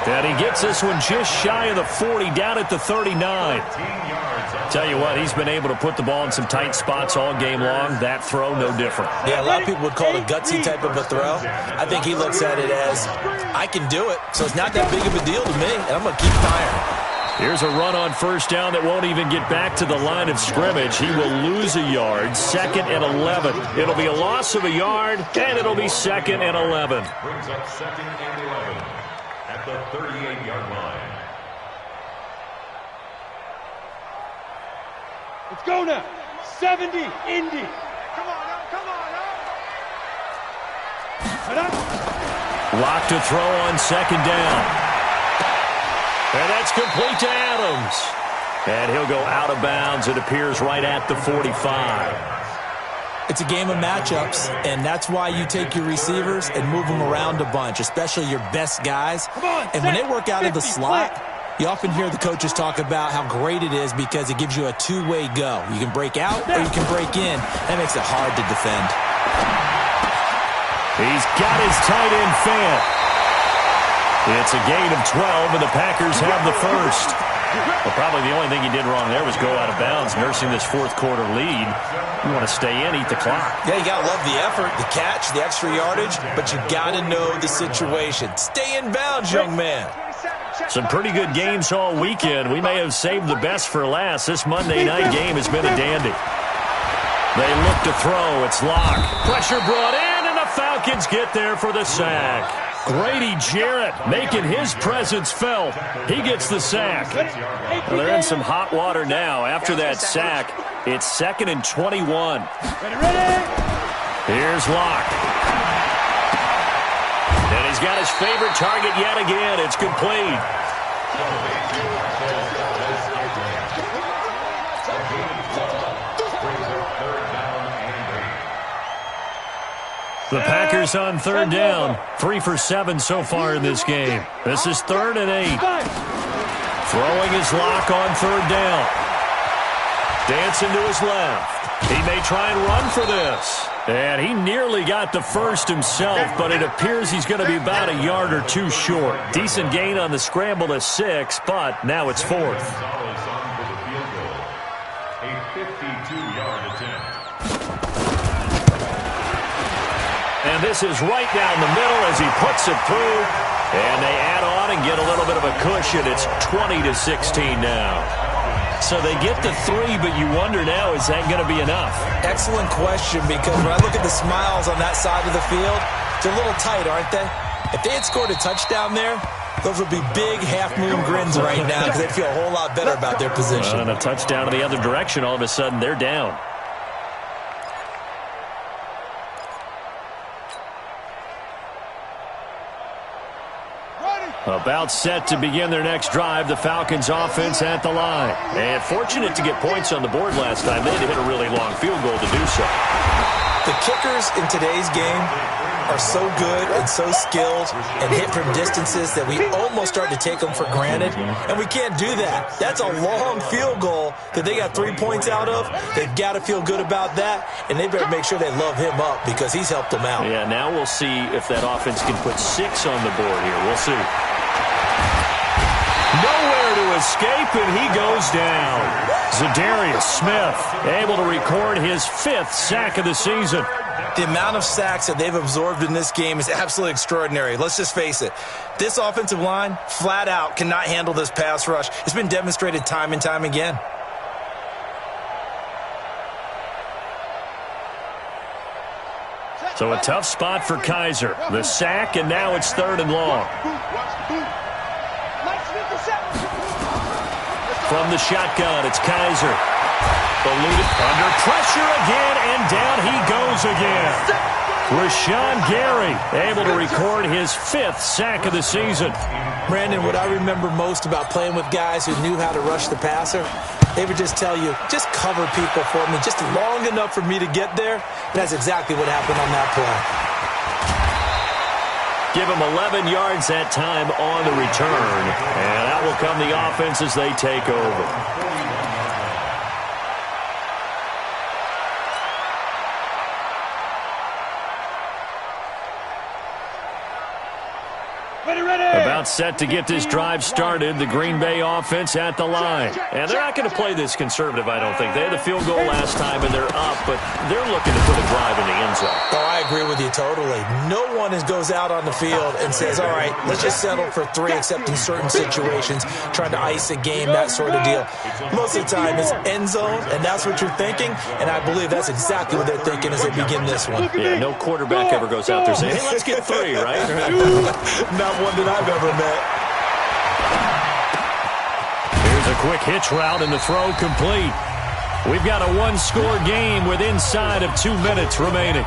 Speaker 2: And he gets this one just shy of the 40, down at the 39. Tell you what, he's been able to put the ball in some tight spots all game long. That throw, no different.
Speaker 5: Yeah, a lot of people would call it a gutsy type of a throw. I think he looks at it as, I can do it, so it's not that big of a deal to me, and I'm going to keep firing.
Speaker 2: Here's a run on first down that won't even get back to the line of scrimmage. He will lose a yard, second and 11. It'll be a loss of a yard, and it'll be second and 11.
Speaker 3: Brings up second and 11 at the 38-yard line.
Speaker 4: Let's go now. 70, Indy. Come on now, come on now.
Speaker 2: Lock to throw on second down. And that's complete to Adams. And he'll go out of bounds. It appears right at the 45.
Speaker 5: It's a game of matchups, and that's why you take your receivers and move them around a bunch, especially your best guys. And when they work out of the slot, you often hear the coaches talk about how great it is because it gives you a two-way go. You can break out or you can break in. That makes it hard to defend.
Speaker 2: He's got his tight end fan. It's a gain of 12, and the Packers have the first. Well, probably the only thing he did wrong there was go out of bounds, nursing this fourth quarter lead. You want to stay in, eat the clock.
Speaker 5: Yeah, you got to love the effort, the catch, the extra yardage, but you got to know the situation. Stay in bounds, young man.
Speaker 2: Some pretty good games all weekend. We may have saved the best for last. This Monday night game has been a dandy. They look to throw. It's Locke. Pressure brought in, and the Falcons get there for the sack. Grady Jarrett making his presence felt. He gets the sack. Well, they're in some hot water now. After that sack, it's 2nd and 21. Here's Locke. And he's got his favorite target yet again. It's complete. The Packers on 3rd down. 3 for 7 so far in this game. This is 3rd and 8. Throwing his Lock on 3rd down. Dancing to his left. He may try and run for this. And he nearly got the first himself, but it appears he's going to be about a yard or 2 short. Decent gain on the scramble to 6, but now it's 4th.
Speaker 3: A 52-yard attempt.
Speaker 2: And this is right down the middle as he puts it through. And they add on and get a little bit of a cushion. It's 20-16 now. So they get the 3, but you wonder now, is that going to be enough?
Speaker 5: Excellent question, because when I look at the smiles on that side of the field, they're a little tight, aren't they? If they had scored a touchdown there, those would be big half-moon grins right now because they'd feel a whole lot better about their position.
Speaker 2: And a touchdown in the other direction, all of a sudden they're down. About set to begin their next drive, the Falcons offense at the line. And fortunate to get points on the board last time. They had to hit a really long field goal to do so.
Speaker 5: The kickers in today's game are so good and so skilled and hit from distances that we almost start to take them for granted, and we can't do that. That's a long field goal that they got 3 points out of. They've got to feel good about that, and they better make sure they love him up because he's helped them out.
Speaker 2: Yeah, now we'll see if that offense can put 6 on the board here. We'll see. Nowhere to escape, and he goes down. Zadarius Smith able to record his 5th sack of the season.
Speaker 5: The amount of sacks that they've absorbed in this game is absolutely extraordinary. Let's just face it. This offensive line, flat out, cannot handle this pass rush. It's been demonstrated time and time again.
Speaker 2: So a tough spot for Kaiser. The sack, and now it's 3rd and long. From the shotgun, it's Kaiser. Eluded under pressure again, and down he goes again. Rashawn Gary able to record his 5th sack of the season.
Speaker 5: Brandon, what I remember most about playing with guys who knew how to rush the passer, they would just tell you, just cover people for me, just long enough for me to get there. And that's exactly what happened on that play.
Speaker 2: Give him 11 yards that time on the return. And out will come the offense as they take over. About set to get this drive started. The Green Bay offense at the line. And they're not going to play this conservative, I don't think. They had the field goal last time, and they're up, but they're looking to put a drive in the end zone.
Speaker 5: Oh, I agree with you totally. No one goes out on the field and says, all right, let's just settle for 3, except in certain situations, trying to ice a game, that sort of deal. Most of the time, it's end zone, and that's what you're thinking, and I believe that's exactly what they're thinking as they begin this one.
Speaker 2: Yeah, no quarterback ever goes out there saying, hey, let's get 3, right?
Speaker 5: Not one that I've ever met.
Speaker 2: Here's a quick hitch route, and the throw complete. We've got a 1-score game with inside of 2 minutes remaining.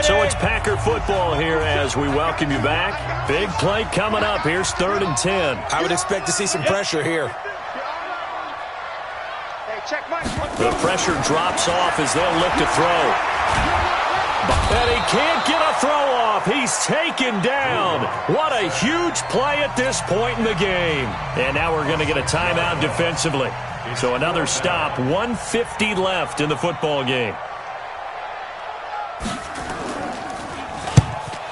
Speaker 2: So it's Packer football here as we welcome you back. Big play coming up. Here's 3rd and 10.
Speaker 5: I would expect to see some pressure here.
Speaker 2: The pressure drops off as they'll look to throw. And he can't get a throw off. He's taken down. What a huge play at this point in the game. And now we're going to get a timeout defensively. So another stop. 1:50 left in the football game.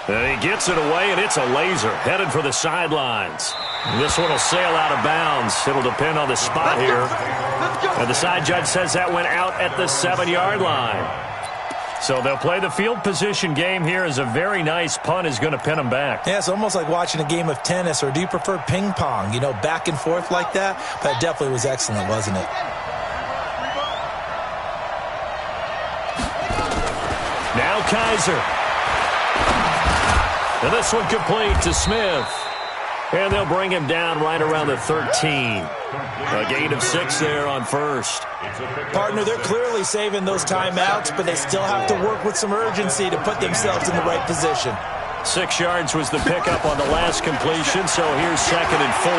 Speaker 2: And he gets it away, and it's a laser headed for the sidelines. This one will sail out of bounds. It'll depend on the spot here. And the side judge says that went out at the 7-yard line. So they'll play the field position game here as a very nice punt is going to pin them back.
Speaker 5: Yeah, it's almost like watching a game of tennis, or do you prefer ping pong? You know, back and forth like that? That definitely was excellent, wasn't it?
Speaker 2: Kaiser. And this one complete to Smith. And they'll bring him down right around the 13. A gain of 6 there on first.
Speaker 5: Partner, they're clearly saving those timeouts, but they still have to work with some urgency to put themselves in the right position.
Speaker 2: 6 yards was the pickup on the last completion, so here's 2nd and 4.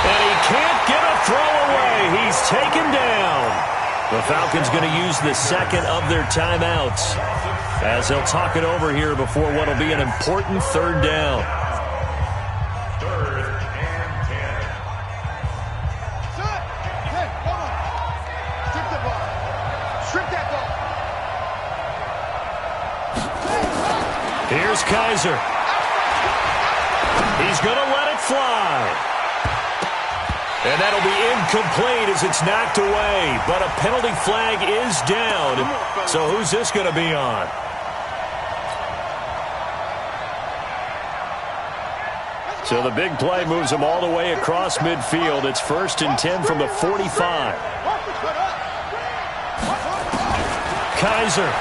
Speaker 2: And he can't get a throw away. He's taken down. The Falcons going to use the second of their timeouts as they'll talk it over here before what will be an important 3rd down. Here's Kaiser. He's going to let it fly. And that'll be incomplete as it's knocked away. But a penalty flag is down. So who's this going to be on? So the big play moves him all the way across midfield. It's 1st and 10 from the 45. Kaiser.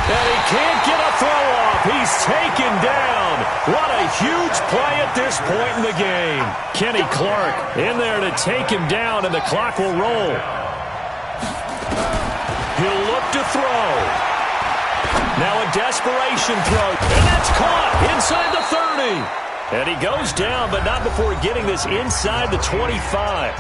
Speaker 2: And he can't get a throw off. He's taken down. What a huge play at this point in the game. Kenny Clark in there to take him down, and the clock will roll. He'll look to throw. Now a desperation throw. And that's caught inside the 30. And he goes down, but not before getting this inside the 25.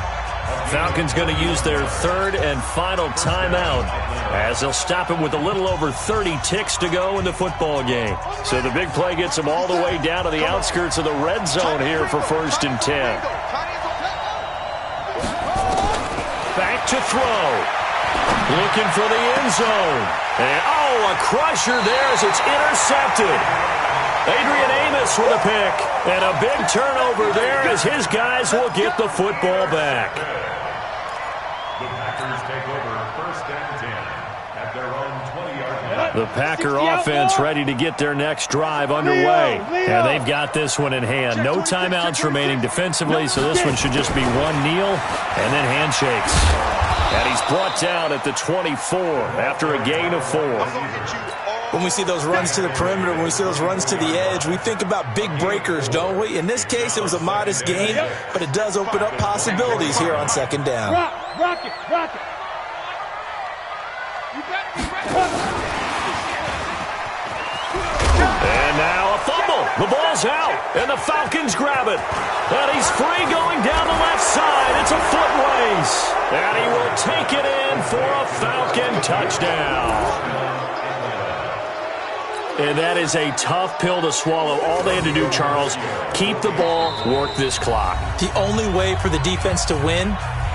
Speaker 2: Falcons going to use their 3rd and final timeout as they'll stop him with a little over 30 ticks to go in the football game. So the big play gets him all the way down to the outskirts of the red zone here for 1st and 10. Back to throw. Looking for the end zone. And, a crusher there as it's intercepted. Adrian Amos with a pick. And a big turnover there as his guys will get the football back.
Speaker 3: The Packers take over 1st and 10 at their own 20-yard line.
Speaker 2: The Packer offense ready to get their next drive underway. And they've got this one in hand. No timeouts remaining defensively, so this one should just be one kneel and then handshakes. And he's brought down at the 24 after a gain of 4.
Speaker 5: When we see those runs to the perimeter, when we see those runs to the edge, we think about big breakers, don't we? In this case, it was a modest gain, but it does open up possibilities here on 2nd down.
Speaker 4: Rock it. You better be ready.
Speaker 2: And now a fumble. The ball's out, and the Falcons grab it. And he's free going down the left side. It's a foot race. And he will take it in for a Falcon touchdown. And that is a tough pill to swallow. All they had to do, Charles, keep the ball, work this clock.
Speaker 5: The only way for the defense to win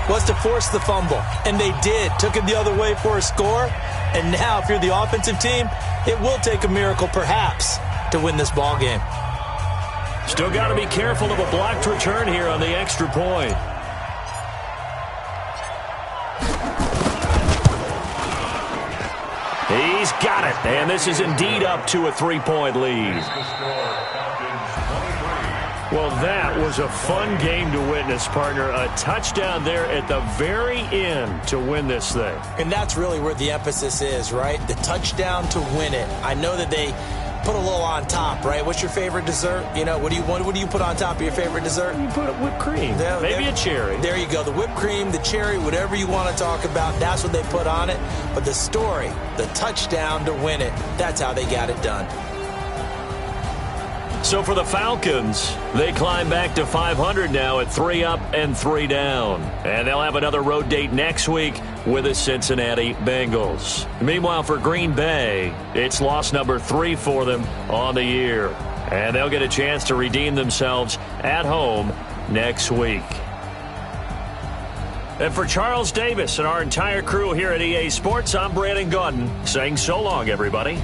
Speaker 5: was to force the fumble. And they did. Took it the other way for a score. And now, if you're the offensive team, it will take a miracle, perhaps, to win this ball game.
Speaker 2: Still got to be careful of a blocked return here on the extra point. He's got it, and this is indeed up to a 3-point lead. Well, that was a fun game to witness, partner. A touchdown there at the very end to win this thing.
Speaker 5: And that's really where the emphasis is, right? The touchdown to win it. I know that they put a little on top, right? What's your favorite dessert? You know, what do you put on top of your favorite dessert?
Speaker 2: You put whipped cream, maybe a cherry.
Speaker 5: There you go. The whipped cream, the cherry, whatever you want to talk about, that's what they put on it. But the story, the touchdown to win it, that's how they got it done.
Speaker 2: So for the Falcons, they climb back to 500 now at 3 up and 3 down. And they'll have another road date next week with the Cincinnati Bengals. Meanwhile, for Green Bay, it's loss number 3 for them on the year. And they'll get a chance to redeem themselves at home next week. And for Charles Davis and our entire crew here at EA Sports, I'm Brandon Gaudin saying so long, everybody.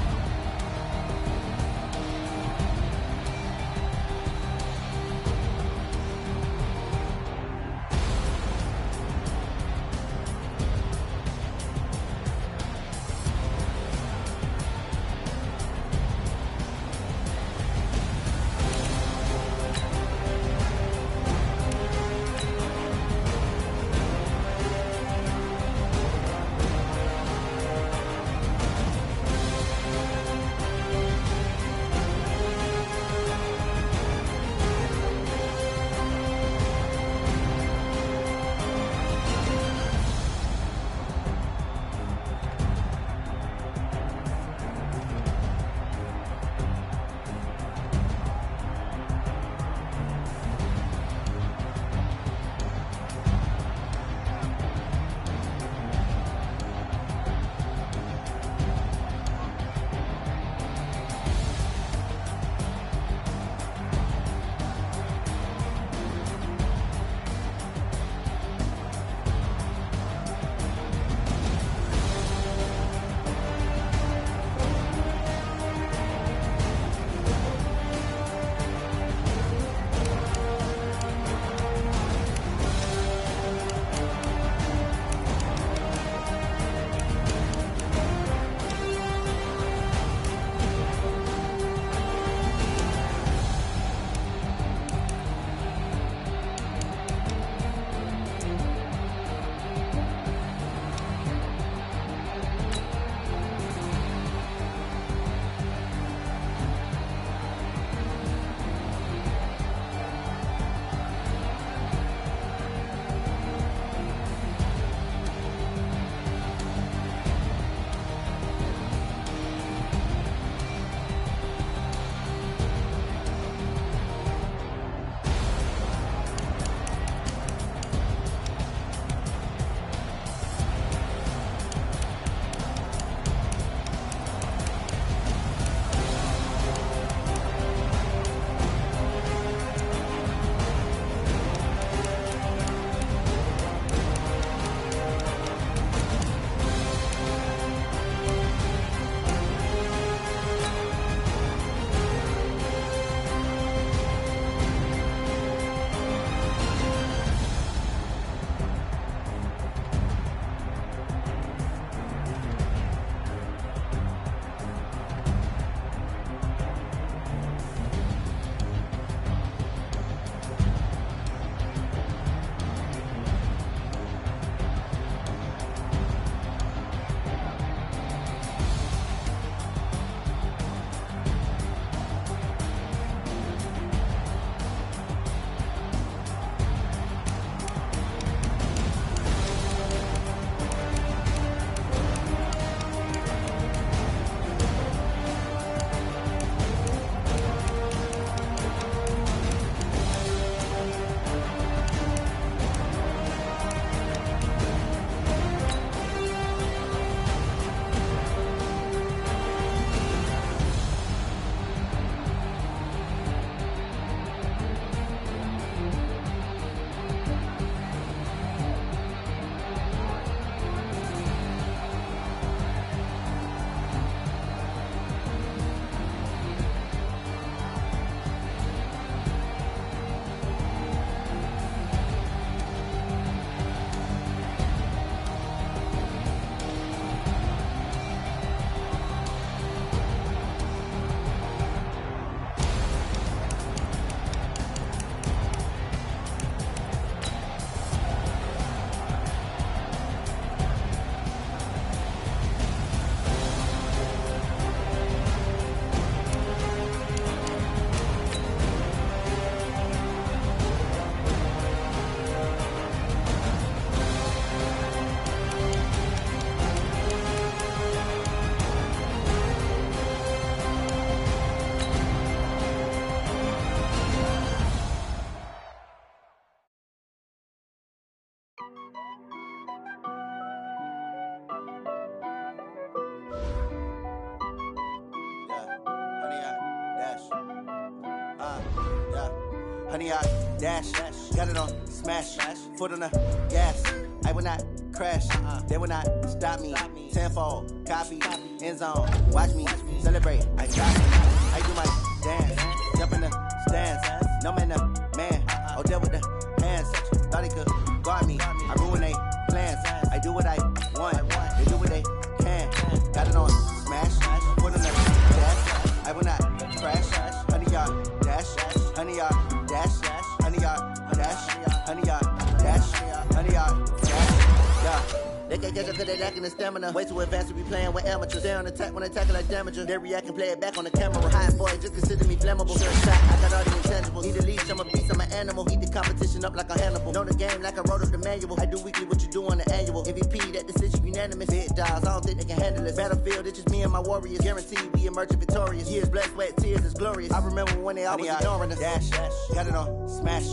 Speaker 6: honey, I dash. Got it on smash, foot on the gas. I will not crash, they will not stop me. Tenfold, copy, end zone. Watch me celebrate. I got me. I do my dance, jump in the stands. No man, the man. Oh, there with the hands. Thought he could guard me. I ruin they plans. I do what I want. They do what they can. Got it on smash, foot on the gas. I will not crash, honey, y'all dash, honey, y'all dash, honey, y'all dash, honey, y'all dash, honey, y'all dash. Yeah. They can't catch up cause they lacking the stamina. Way too advanced to be playing with amateurs. They on attack when they tackle like damager. They react and play it back on the camera. High boy, just consider me flammable. Sure shot, I got all the intangibles. Need a leash, I'm a beast, I'm an animal. Eat the competition up like a Hannibal. Know the game like I wrote up the manual. I do weekly what you do on the annual. MVP, that decision unanimous. Big dogs, I don't think they can handle it. Battlefield, it's just me and my warriors. Guaranteed we emerge victorious. Years, blood, sweat, tears, it's glorious. I remember when they always ignoring us. Dash, got it on smash,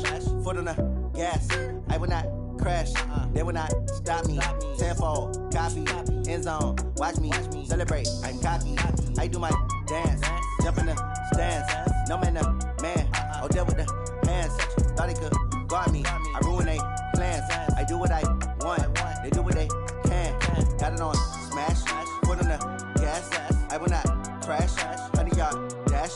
Speaker 6: foot on the gas. I will not crash, they will not stop me. Tenfold, copy, end zone. Watch me celebrate. I'm cocky. I do my dance, jump in the stands. No man, the man. Oh, there with the hands. Thought he could guard me. I ruin they plans. I do what I want. They do what they can. Got it on smash, foot on the gas. I will not crash. Honey, y'all dash.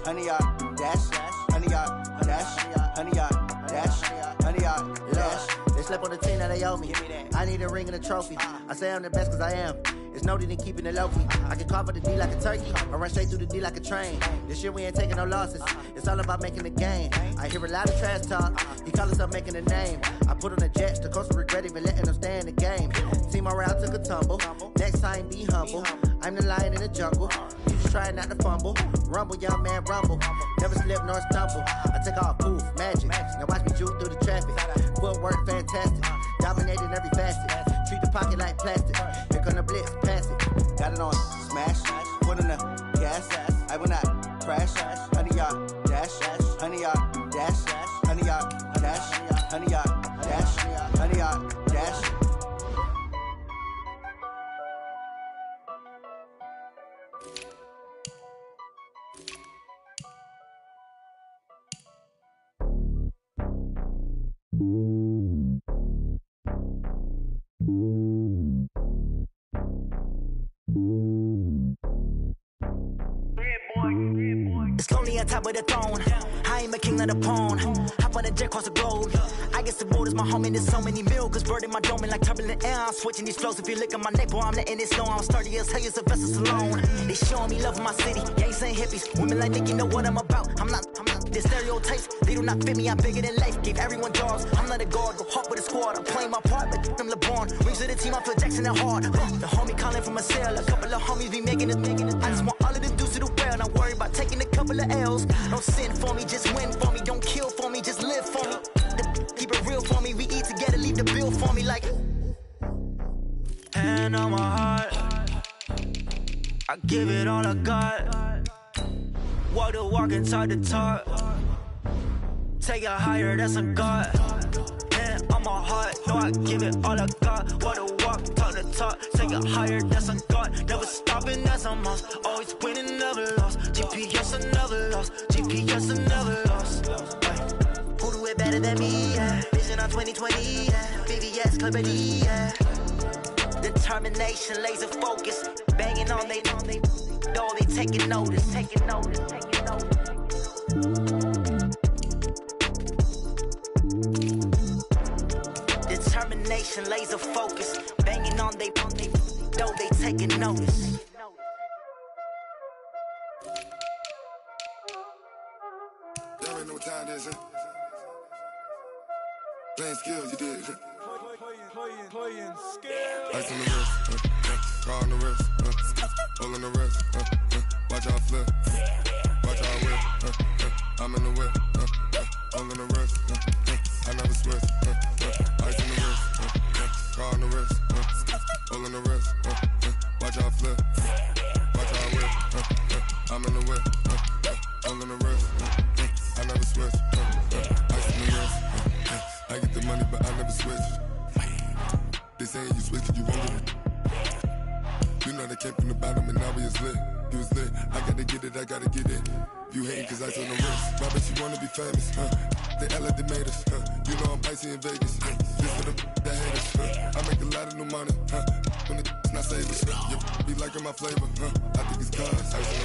Speaker 6: Honey, y'all dash. Honey, y'all dash. Honey, y'all dash. Honey, y'all dash. They slept on the team that they owe me. I need a ring and a trophy. I say I'm the best cause I am. It's no need in keeping it low key. I can carve up the D like a turkey. I run straight through the D like a train. This year we ain't taking no losses. It's all about making the game. I hear a lot of trash talk. He call himself making a name. I put on the Jets. The coach will regret even letting them stay in the game. Team morale took a tumble. Next time be humble. I'm the lion in the jungle. You just try not to fumble. Rumble, young man, rumble. Never slip nor stumble. I take off, poof, magic. Now watch me juke through the traffic. Footwork fantastic. Dominating every facet. Treat the pocket like plastic. Here come the blitz, pass it. Got it on smash. Foot on the gas. I will not crash. Honey, y'all dash. Honey, y'all dash. Honey, y'all dash. Honey, y'all dash. Honey, y'all dash.
Speaker 1: It's lonely on top of the throne. I am a king of the pawn. Hop on a jet across the globe. I guess the road is my home and there's so many milk. Bird in my dome and like turbulent air. I'm switching these flows. If you look at my neck, boy, I'm letting it snow. I'm sturdy as hell, it's a vessel alone. They showing me love in my city. Gangs and hippies. Women like Nick, you know what I'm about. I'm not the stereotypes. They do not fit me. I'm bigger than life. Gave everyone jobs. I'm not a guard. Go hard with a squad. I'm playing my part, but I'm LeBron. Rings to the team. I feel Jackson and hard. The homie calling from a cell. A couple of homies be making it. I just want all of the dudes to do well. Not worry about taking a couple of L's. Don't sin for me, just win for me. Don't kill for me, just live for me. Keep it real for me. We eat together, leave the bill for me like. Hand on my heart, I give it all I got. Walk the walk and talk the talk. Take it higher, that's a God. Hand on my heart, no, I give it all I got. Walk the walk, talk the talk. Take it higher, that's a God. Never stopping, that's a must. Always winning, never lost. GPS, I never lost. GPS, I never lost. Who do it better than me? Yeah. Vision on 2020. Yeah. VVS, Clarity. Yeah. Determination, laser focus. Banging on they know they taking notice. Taking notice. Determination, laser focus. Banging on they know they taking notice.
Speaker 7: Y'all ain't know what time it is, huh? Playing skills, you did. Playing skills. Ice on the wrist, car on the wrist, hole on the wrist, watch out flip, watch out whip, I'm in the whip, hole on the wrist, I never switch, ice on the wrist, car on the wrist, hole on the wrist, watch out flip, watch out whip, I'm in the whip, hole on the wrist, I never switch, ice on the wrist, I get the money but I never switch. They saying you switch cause you won't get it. You know they came from the bottom and now we is lit. You was lit, I gotta get it, I gotta get it. You hating cause ice on the wrist. My bitch, you wanna be famous, They act like they made us, You know I'm icy in Vegas, This for the that hate us, I make a lot of new money, When the not save us, You be liking my flavor, I think it's cause ice on